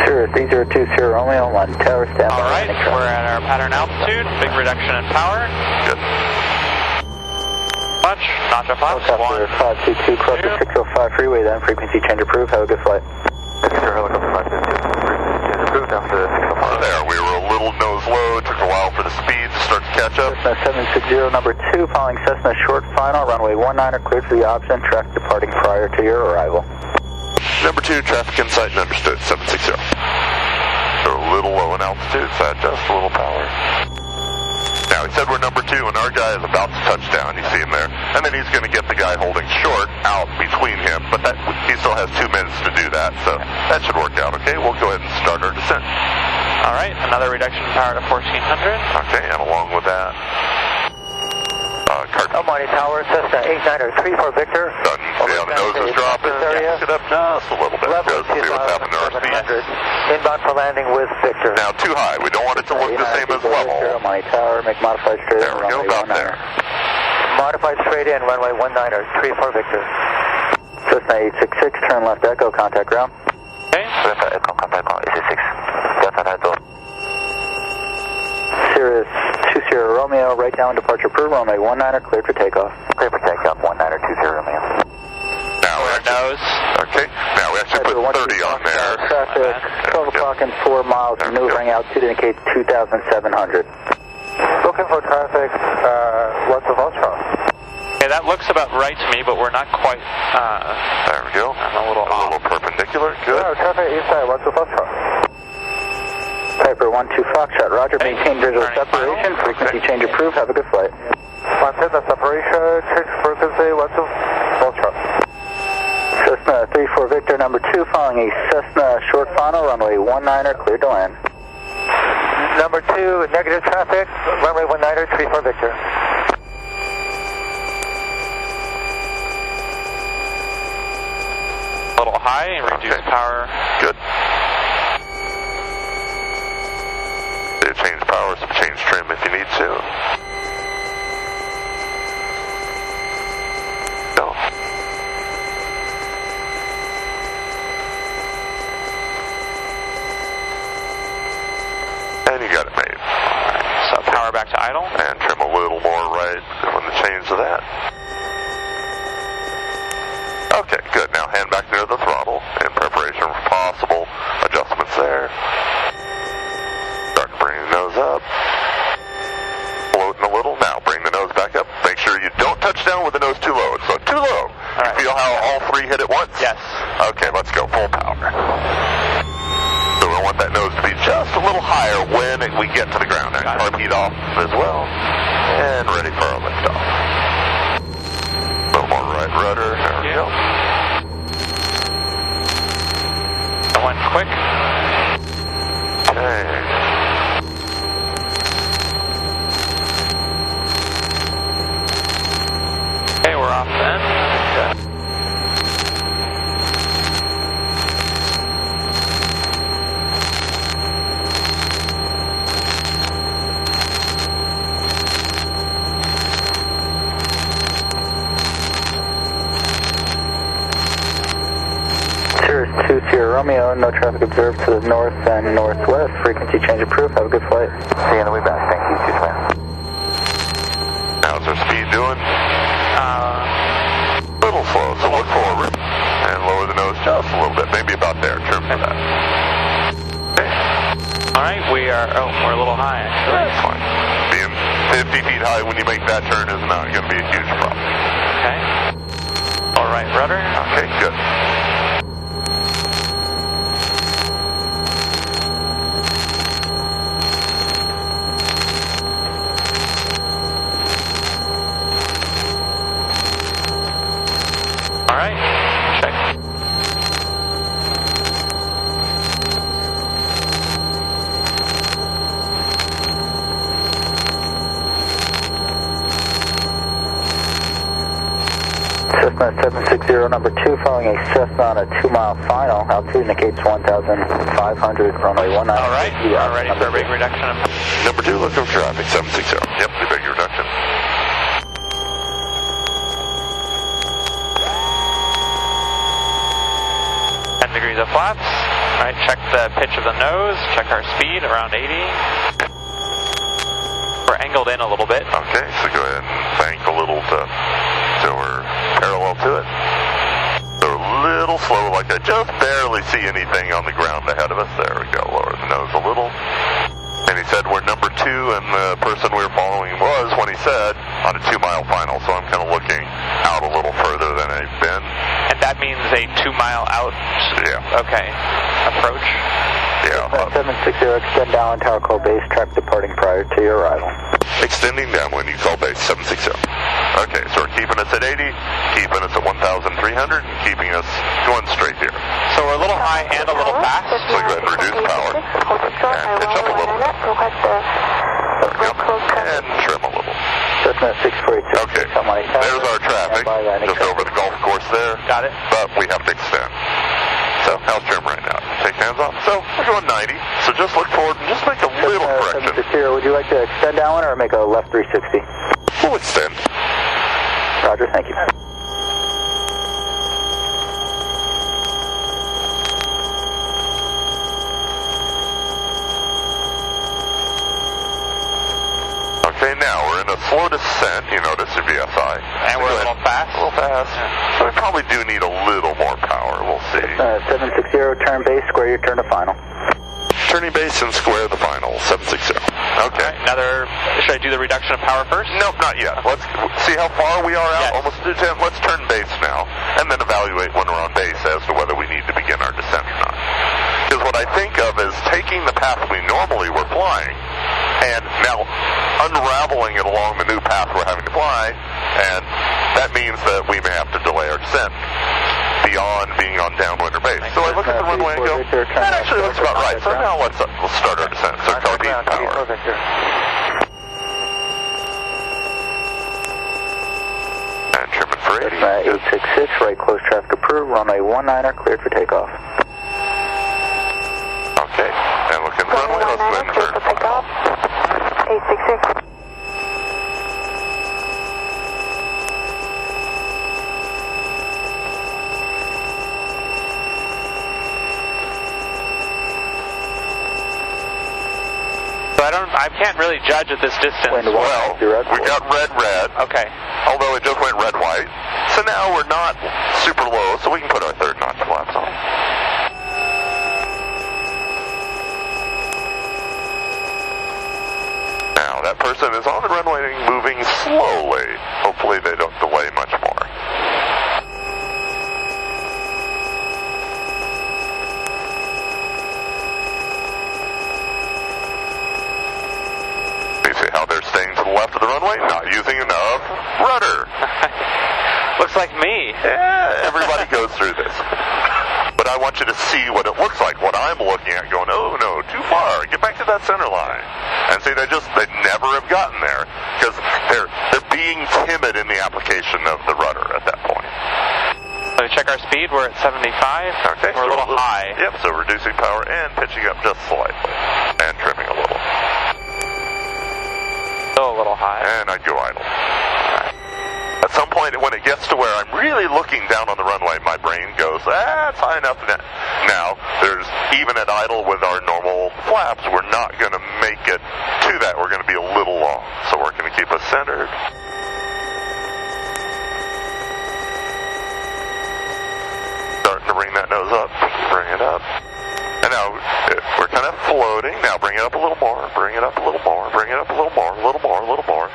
Cirrus 802, Sierra Romeo, Almani Tower, stand by. All right, we're at our pattern altitude. Big reduction in power. Good. Much. Notch up off. Helicopter 522, cross the 605 freeway then, frequency change approved, have a good flight. Helicopter 522, frequency change approved after the 605. There, we were a little nose low. It took a while for the speed to start to catch up. Cessna 760, number 2, following Cessna short final, runway 19er, cleared for the option, traffic departing prior to your arrival. Number 2, traffic in sight and understood, 760. They're a little low in altitude, so adjust a little power. Now, he said we're number 2, and our guy is about to touch down. You see him there? he's going to get the guy holding short out between him, but that he still has 2 minutes to do that, so that should work out. Okay, we'll go ahead and start our descent. All right, another reduction in power to 1400. Okay, and along with that, Almighty Tower, Cessna 8934 Victor. done. See how the nose is dropping? Jack it up just a little bit. Level Just to see what's happening to our speed. 2700. Inbound for landing with Victor. Now too high. We don't want it to look the same as level. Almighty Tower, make modified straight There we go, about there. Modified straight in, runway 19er, 34 Victor. Cessna 866, turn left echo, contact ground. Okay. Left echo, contact ground, 86. Delta Echo. Cirrus 20 Romeo, right down departure approved, runway 19er, cleared for takeoff. Cleared for takeoff, 19er 20 Romeo. Now we actually, Nose. okay, now we actually put 30 on there. Traffic, 12 o'clock and 4 miles, There we maneuvering altitude indicates 2,700. Looking for traffic, west of Ostrom. Okay, that looks about right to me, but we're not quite, There we go. I'm a little off. Perpendicular. Good. Traffic inside, west of Ostrom. Piper 12 Foxtrot, roger, Okay. maintain visual Turning separation, final. frequency change approved, have a good flight. Maintain the separation, change frequency, west of Ostrom. Cessna 34 Victor number 2, following a Cessna short final, runway 19er, cleared to land. Number 2, negative traffic, runway 19er, 34 Victor. A little high and reduce Okay. power. Good. Change power, change trim if you need to. No. And you got it made. So power back to idle. And trim a little more right on the change of that. Okay, good. Now hand back near the throttle in preparation for possible adjustments there. Start bringing the nose up. Floating a little. Now bring the nose back up. Make sure you don't touch down with the nose too low. So too low. All right. You feel how all 3 hit at once? Yes. Okay, let's go full power. So we want that nose to be just a little higher when we get to the ground. Now Got it. arm heat off as well. And ready for our liftoff. A little more right rudder. There we go. That went quick. Okay. Okay, we're off then. Cirrus 20 Romeo, no traffic observed to the north and northwest, frequency change approved, have a good flight. See you on the way back, thank you, 2 How's our speed doing? Little slow, so look forward. And lower the nose just a little bit, maybe about there, trim for that. Okay. All right, we're a little high actually. That's fine. Being 50 feet high when you make that turn is not going to be a huge problem. Okay. All right, rudder. Okay, good. All right, check. Cessna 760 number 2, following a Cessna on a 2-mile final, altitude indicates 1,500, runway 19. All right, we are ready for a big reduction. Number 2, looking for traffic, 760. Yep, the big reduction. 10 degrees of flaps. All right, check the pitch of the nose, check our speed, around 80. We're angled in a little bit. Okay, so go ahead and bank a little so we're parallel to it. So a little slow, like I just barely see anything on the ground ahead of us. There we go, lower the nose a little. And he said we're number 2, and the person we were following was, when he said, on a 2-mile final. So I'm kind of looking out a little further than I've been. And that means a 2-mile out, Yeah. okay, approach. Yeah. 760, extend down Tower Call Base, track departing prior to your arrival. extending downwind, you call base 760. Okay, so we're keeping us at 80, keeping us at 1,300, and keeping us going straight here. So we're a little high and a little fast. So go ahead and reduce power. And pitch up a little bit. And trim a little. Cessna 648. Okay, there's our traffic, just over the golf course there. Got it. But we have to extend. So, how's trim right now? Take hands off. So, we're going 90. So just look forward and just make a little correction. 760, would you like to extend downwind or make a left 360? We'll extend. Roger, thank you. Okay, now we're in a slow descent, you notice, your VSI. And we're a little fast. A little fast. So we probably do need a little more power, we'll see. 760, turn base, square your turn to final. Turning base and square the final, 760. Okay. Should I do the reduction of power first? Nope, not yet. Let's see how far we are out. Yes. Almost to 10. Let's turn base now, and then evaluate when we're on base as to whether we need to begin our descent or not. Because what I think of is taking the path we normally were flying, and now unraveling it along the new path we're having to fly, and that means that we may have to delay our descent beyond being on downwind or base. So I look at the runway and go, that actually looks about right. So now let's start our descent. So copy power. And trimming for 80. 866, right close traffic approved, runway 19er, cleared for takeoff. Okay, and look at the runway, let's then turn final. 866. So I can't really judge at this distance. Well, we got red. Okay. Although it just went red-white. So now we're not super low, so we can put our third notch flaps on. Now, that person is on the runway moving slowly. Hopefully they don't delay much more. You see how they're staying to the left of the runway? Not using enough rudder. Looks like me. Yeah, everybody goes through this. But I want you to see what it looks like, what I'm looking at, going, oh no, too far, get back to that center line. And see, they never have gotten there, because they're being timid in the application of the rudder at that point. So we check our speed, we're at 75. Okay. We're a little high. Yep, so reducing power and pitching up just slightly. And trimming a little. Still a little high. And I'd go idle. At some point, when it gets to where I'm really looking down on the runway, my brain goes, it's high enough. Now, there's even at idle with our normal flaps, we're not going to make it to that. We're going to be a little long. So we're going to keep us centered. Starting to bring that nose up. Bring it up. And now, we're kind of floating. Now, bring it up a little more. Bring it up a little more. Bring it up a little more. A little more. A little more.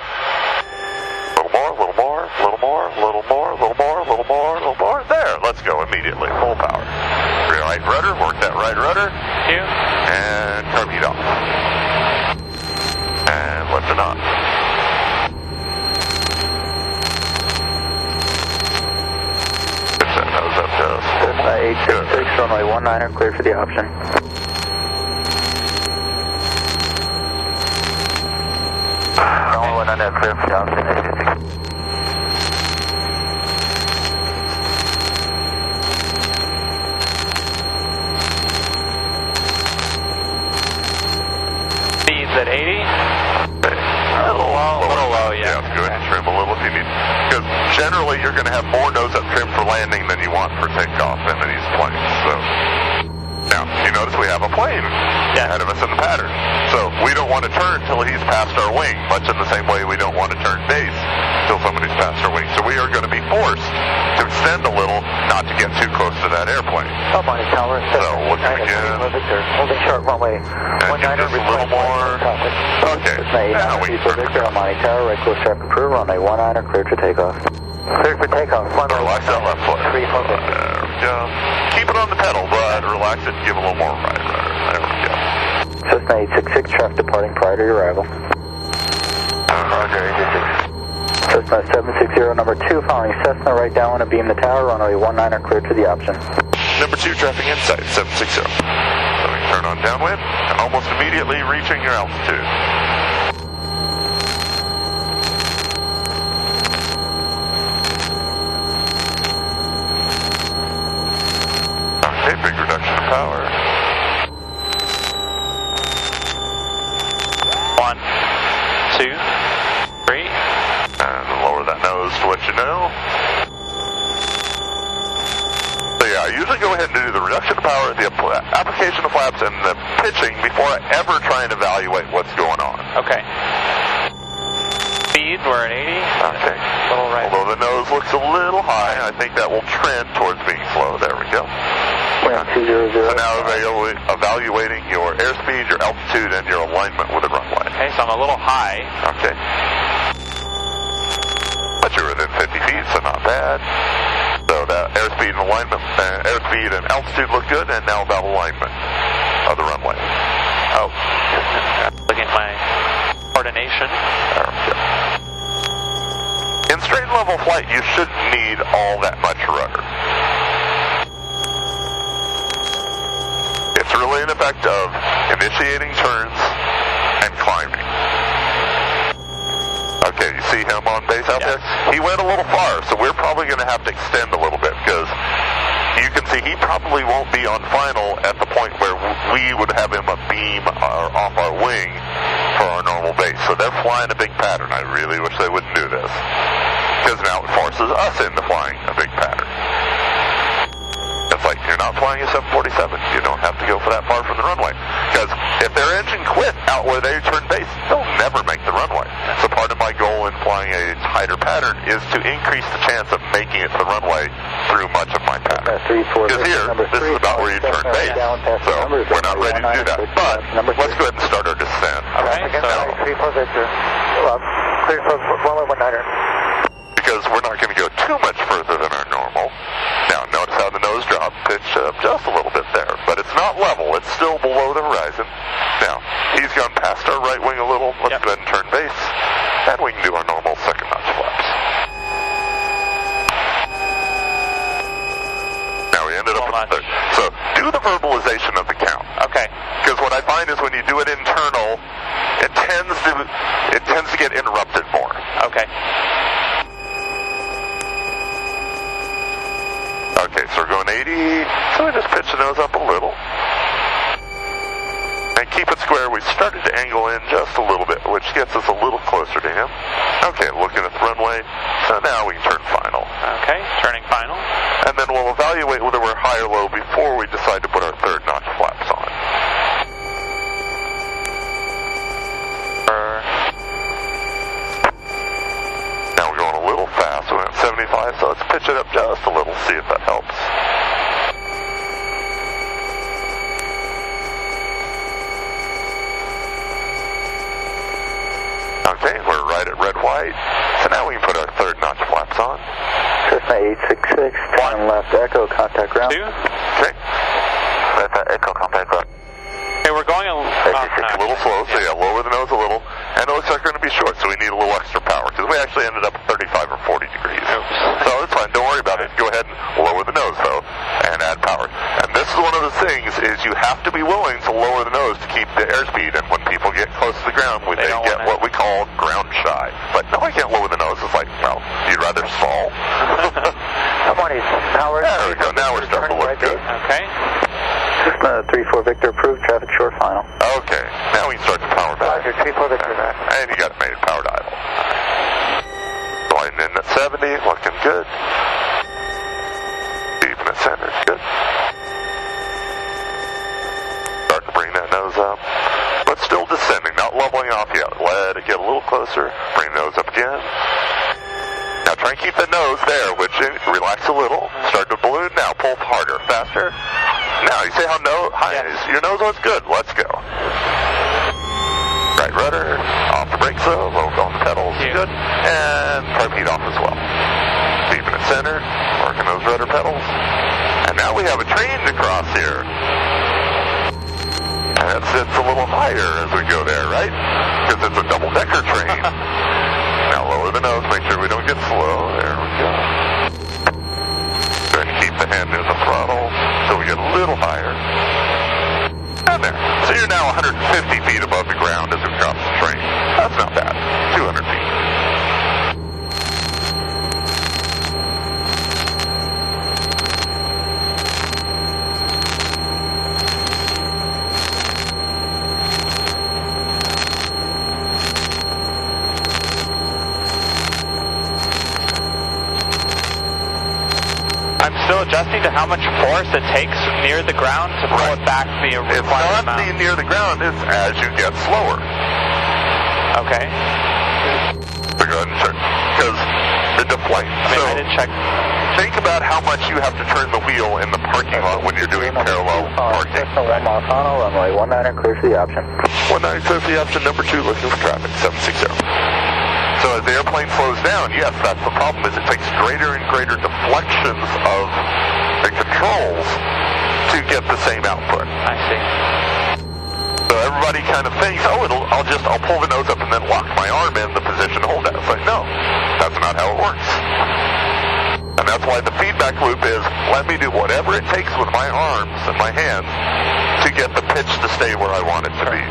There, let's go immediately. Full power. Right rudder, work that right rudder. Thank you. And carbide off. And lift it on. Get that nose up just. 866, runway 19er, cleared for the option. Runway 19er, cleared for the option. 866. At 80? A little low, yeah. Yeah, go ahead and trim a little if you need. Because generally you're going to have more nose up trim for landing than you want for takeoff in these planes. So now you notice we have a plane ahead of us in the pattern. So we don't want to turn until he's past our wing, much in the same way we don't want to turn base until somebody's past our wing. So we are going to be forced to extend a little, not to get too close to that airplane. Up on his tower. So looking again. Holding short runway. And just a little more. Okay. Now we can Victor on Monty Tower, right close traffic approved, runway 19er, cleared for takeoff. Cleared for takeoff. Relax that left foot. 3 4 There we go. Keep it on the pedal, but relax it and give a little more right rudder. There we go. Cessna 866, traffic departing prior to your arrival. Roger, 86. Cessna 760, number 2, following Cessna, right downwind, beam the tower, runway 19 are cleared to the option. Number 2, traffic inside, 760. So we turn on downwind, and almost immediately reaching your altitude. Okay, big reduction of power. 1, 2, 3. And lower that nose to let you know. So yeah, I usually go ahead and do the reduction of power, the application of flaps, and the pitching before I ever try and evaluate what's going on. Okay. Speed, we're at 80. Okay. Little right. Although the nose looks a little high, I think that will trend towards being slow. There we go. Wind 200. So now evaluating your airspeed, your altitude, and your alignment with the runway. Okay, so I'm a little high. Okay. But you're within 50 feet, so not bad. So that airspeed and alignment, airspeed and altitude look good, and now about alignment of the runway. Oh. Looking at my coordination. There we go. In straight level flight, you shouldn't need all that much rudder. It's really an effect of initiating turns and climbing. Okay, you see him on base out there? He went a little far, so we're probably going to have to extend a little bit because you can see he probably won't be on final at the point where we would have him a beam off our wing for our normal base. So they're flying a big pattern. I really wish they wouldn't do this because now it forces us into flying a big pattern. It's like you're not flying a 747. You don't have to go for that far from the runway. Because if their engine quit out where they turn base, they'll never make the runway. So part of my goal in flying a tighter pattern is to increase the chance of making it to the runway through much of my pattern. Because here, this is about where you turn base. So we're not ready to do that. But let's go ahead and start our descent. Okay, so 34 Victor. Clear for runway 19er. Because we're not going to go too much further than our normal. Now, notice how the nose drop pitched up just a little bit there, but it's not level. It's still below the horizon. Now, he's gone past our right wing a little. Let's go ahead and turn base, and we can do our normal second notch flaps. Now, we ended up with third. So, do the verbalization of the count. okay. Because what I find is when you do it internal, it tends to get interrupted more. Okay. Okay, so we're going 80, so we just pitch the nose up a little. And keep it square. We started to angle in just a little bit, which gets us a little closer to him. Okay, looking at the runway, so now we can turn final. Okay, turning final. And then we'll evaluate whether we're high or low before we decide to put our third notch flaps on. Now we're going a little fast, we're at 75, so let's pitch it up just a little, see if that helps. Okay, we're right at red white, so now we can put our third notch flaps on. Cessna 866, turn left, echo, contact ground. 2. Okay. Left, echo, contact ground. Okay, we're going a little slow, so yeah, lower the nose a little. And it looks like we're going to be short, so we need a little extra power, because we actually ended up at 35 or 40 degrees. Oops. So it's fine, don't worry about it. Go ahead and lower the nose, though, and add power. And this is one of the things, is you have to be willing to lower the nose to keep the airspeed, and when people get close to the ground, they get what we call ground shy. But no, I can't lower the nose. It's like, well, you'd rather stall. Come on, Howard. There we go, now we're starting to look good. Okay. Cessna 34 Victor, approved, traffic short, final. Okay, now we can start to power back. Roger, 34 Victor. And you got it made powered idle. Gliding in at 70, looking good. Keeping it centered, good. Starting to bring that nose up. But still descending, not leveling off yet. Let it get a little closer. Bring the nose up again. Now try and keep the nose there, which relax a little. Start to balloon. Now pull harder, faster. Now, you see how high your nose was good. Let's go. Right rudder, off the brakes though, low on the pedals, good. And torpedo off as well. Keeping it centered, working those rudder pedals. And now we have a train to cross here. And it sits a little higher as we go there, right? Because it's a double-decker train. Now lower the nose, make sure we don't get slow. There we go. Go ahead and keep the hand near the throttle so we get a little higher. And there. So you're now 150 feet above the ground as we cross the train. That's not bad. 200 feet. I'm still adjusting to how much force it takes near the ground to pull it back the It's required not amount. the near the ground, it's as you get slower. Okay. So go ahead and check. Because the deflate. I didn't check. Think about how much you have to turn the wheel in the parking lot when you're doing parallel parking. 1 mile final, runway 19, clear for the option. 19 clear for the option, number 2, looking for traffic, 760. So as the airplane slows down, yes, that's the problem, is it takes greater and greater deflections of the controls to get the same output. I see. So everybody kind of thinks, oh, I'll pull the nose up and then lock my arm in the position to hold that. It's like, no, that's not how it works. And that's why the feedback loop is, let me do whatever it takes with my arms and my hands to get the pitch to stay where I want it to be.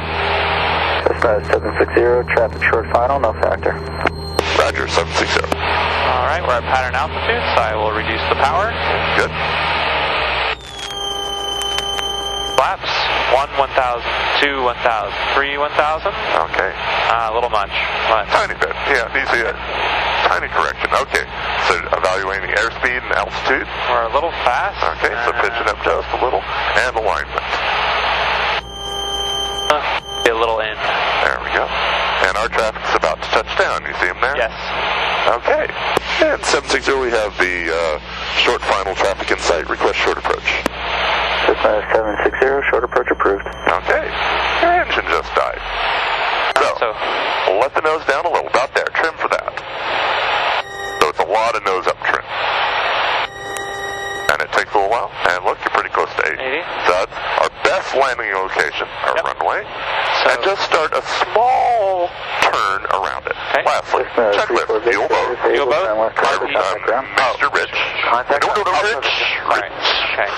Cessna 760, traffic short final, no factor. Roger, 760. All right, we're at pattern altitude, so I will reduce the power. Good. Flaps, 1, 1,000, 2, 1,000, 3, 1,000. Okay. A little much. But Tiny bit. Yeah, needs a tiny correction. Okay. So evaluating the airspeed and altitude. we're a little fast. Okay, so pitch it up just a little. And alignment. Be a little in. There we go. And our traffic's about to touch down. You see him there? Yes. Okay. And 760, we have the short final traffic in sight. Request short approach. Cessna 760, short approach approved. Okay. Your engine just died. So, we'll let the nose down a little. About there. Trim for that. So it's a lot of nose up trim. And it takes a little while. And look, you're pretty close to 80. 80. So that's our best landing location, our Yep. runway. So, And just start a small turn around it. Okay. Lastly, checklist. Fuel boat. Fuel boat? Mr. Rich. Contact. No, Rich. all right. Okay.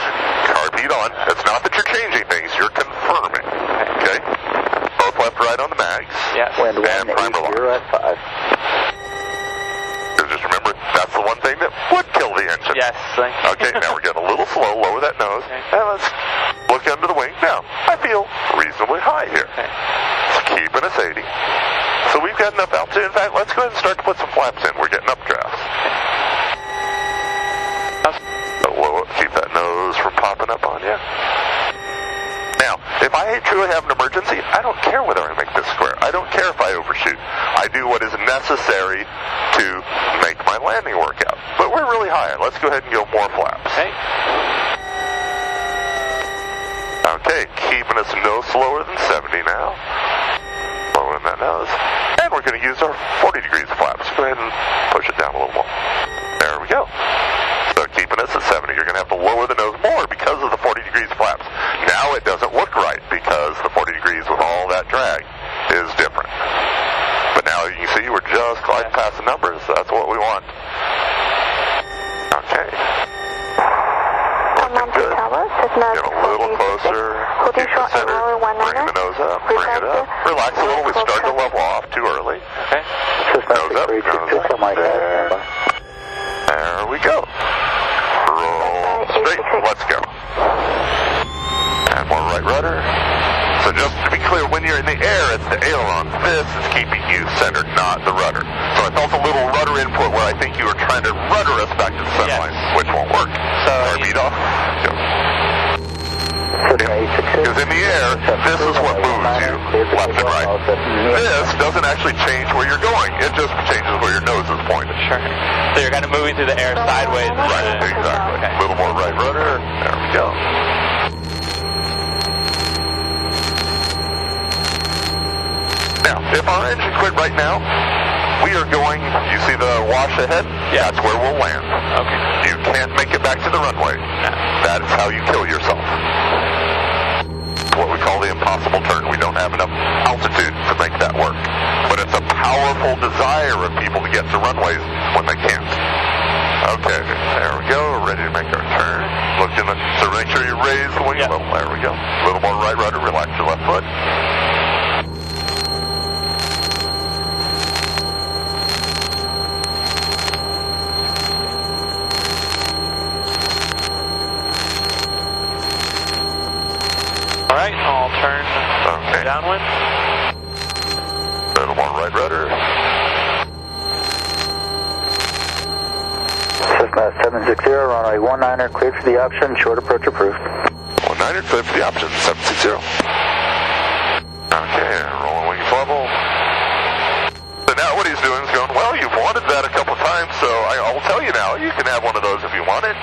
Carb heat on. It's not that you're changing things, you're confirming. Okay? Both left, right on the mags. Yes. Wind And primer 180 at 5. So just remember, that's the one thing that would kill the engine. Yes. Thank you. Okay, now we're getting a little slow. Lower that nose. Okay. And let's look under the wing. Now, I feel reasonably high here. Okay. It's keeping us 80. So we've got enough altitude. In fact, let's go ahead and start to put some flaps in. We're getting updrafts. So keep that nose from popping up on you. Now, if I truly have an emergency, I don't care whether I make this square. I don't care if I overshoot. I do what is necessary to make my landing work out. But we're really high. Let's go ahead and go more flaps. Okay. Okay, keeping us no slower than 70 now. Lowering that nose. And we're going to use our 40 degrees flaps. Go ahead and push it down a little more. There we go. So keeping us at 70. You're going to have to lower the nose more because of the 40 degrees flaps. Now it doesn't look right because the 40 degrees with all that drag is different. But now you can see we're just gliding past the numbers. That's what we want. Okay. Looking good. Get a little closer. Keep the center. Bring the nose up. Bring it up. Relax a little. We start to level off too early. Okay. Cessna Nose up. 632, my There. gas. There we go. Roll straight. Let's go. And more right rudder. So just to be clear, when you're in the air, it's the aileron. This is keeping you centered, not the rudder. So I felt a little rudder input where I think you were trying to rudder us back to the center line, which won't work. So Beat off. Go. Cessna 862. Because in the air, this is what moves you left and right. This doesn't actually change where you're going. It just changes where your nose is pointed. Sure. So you're kind of moving through the air sideways. Right, exactly. Okay. A little more right rudder. There we go. Now, if our engine quit right now, we are going, you see the wash ahead? Yeah. That's where we'll land. Okay. You can't make it back to the runway. No. That is how you kill yourself. what we call the impossible turn. We don't have enough altitude to make that work. But it's a powerful desire of people to get to runways when they can't. Okay, there we go. We're ready to make our turn. Looking to make sure you raise the wing a little. There we go. A little more right rudder. Relax your left foot. All right, I'll turn downwind. A little more right rudder. Cessna 760, runway 19er, cleared for the option, short approach approved. 19er, cleared for the option, 760. Okay, rolling wings level. So now what he's doing is going, well, you've wanted that a couple times, so I'll tell you now, you can have one of those if you want it.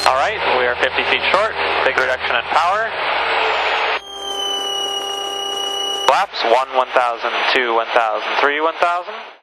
All right, we are 50 feet short. Big reduction in power. Flaps 1, 1000, 2, 1000, 3, 1000.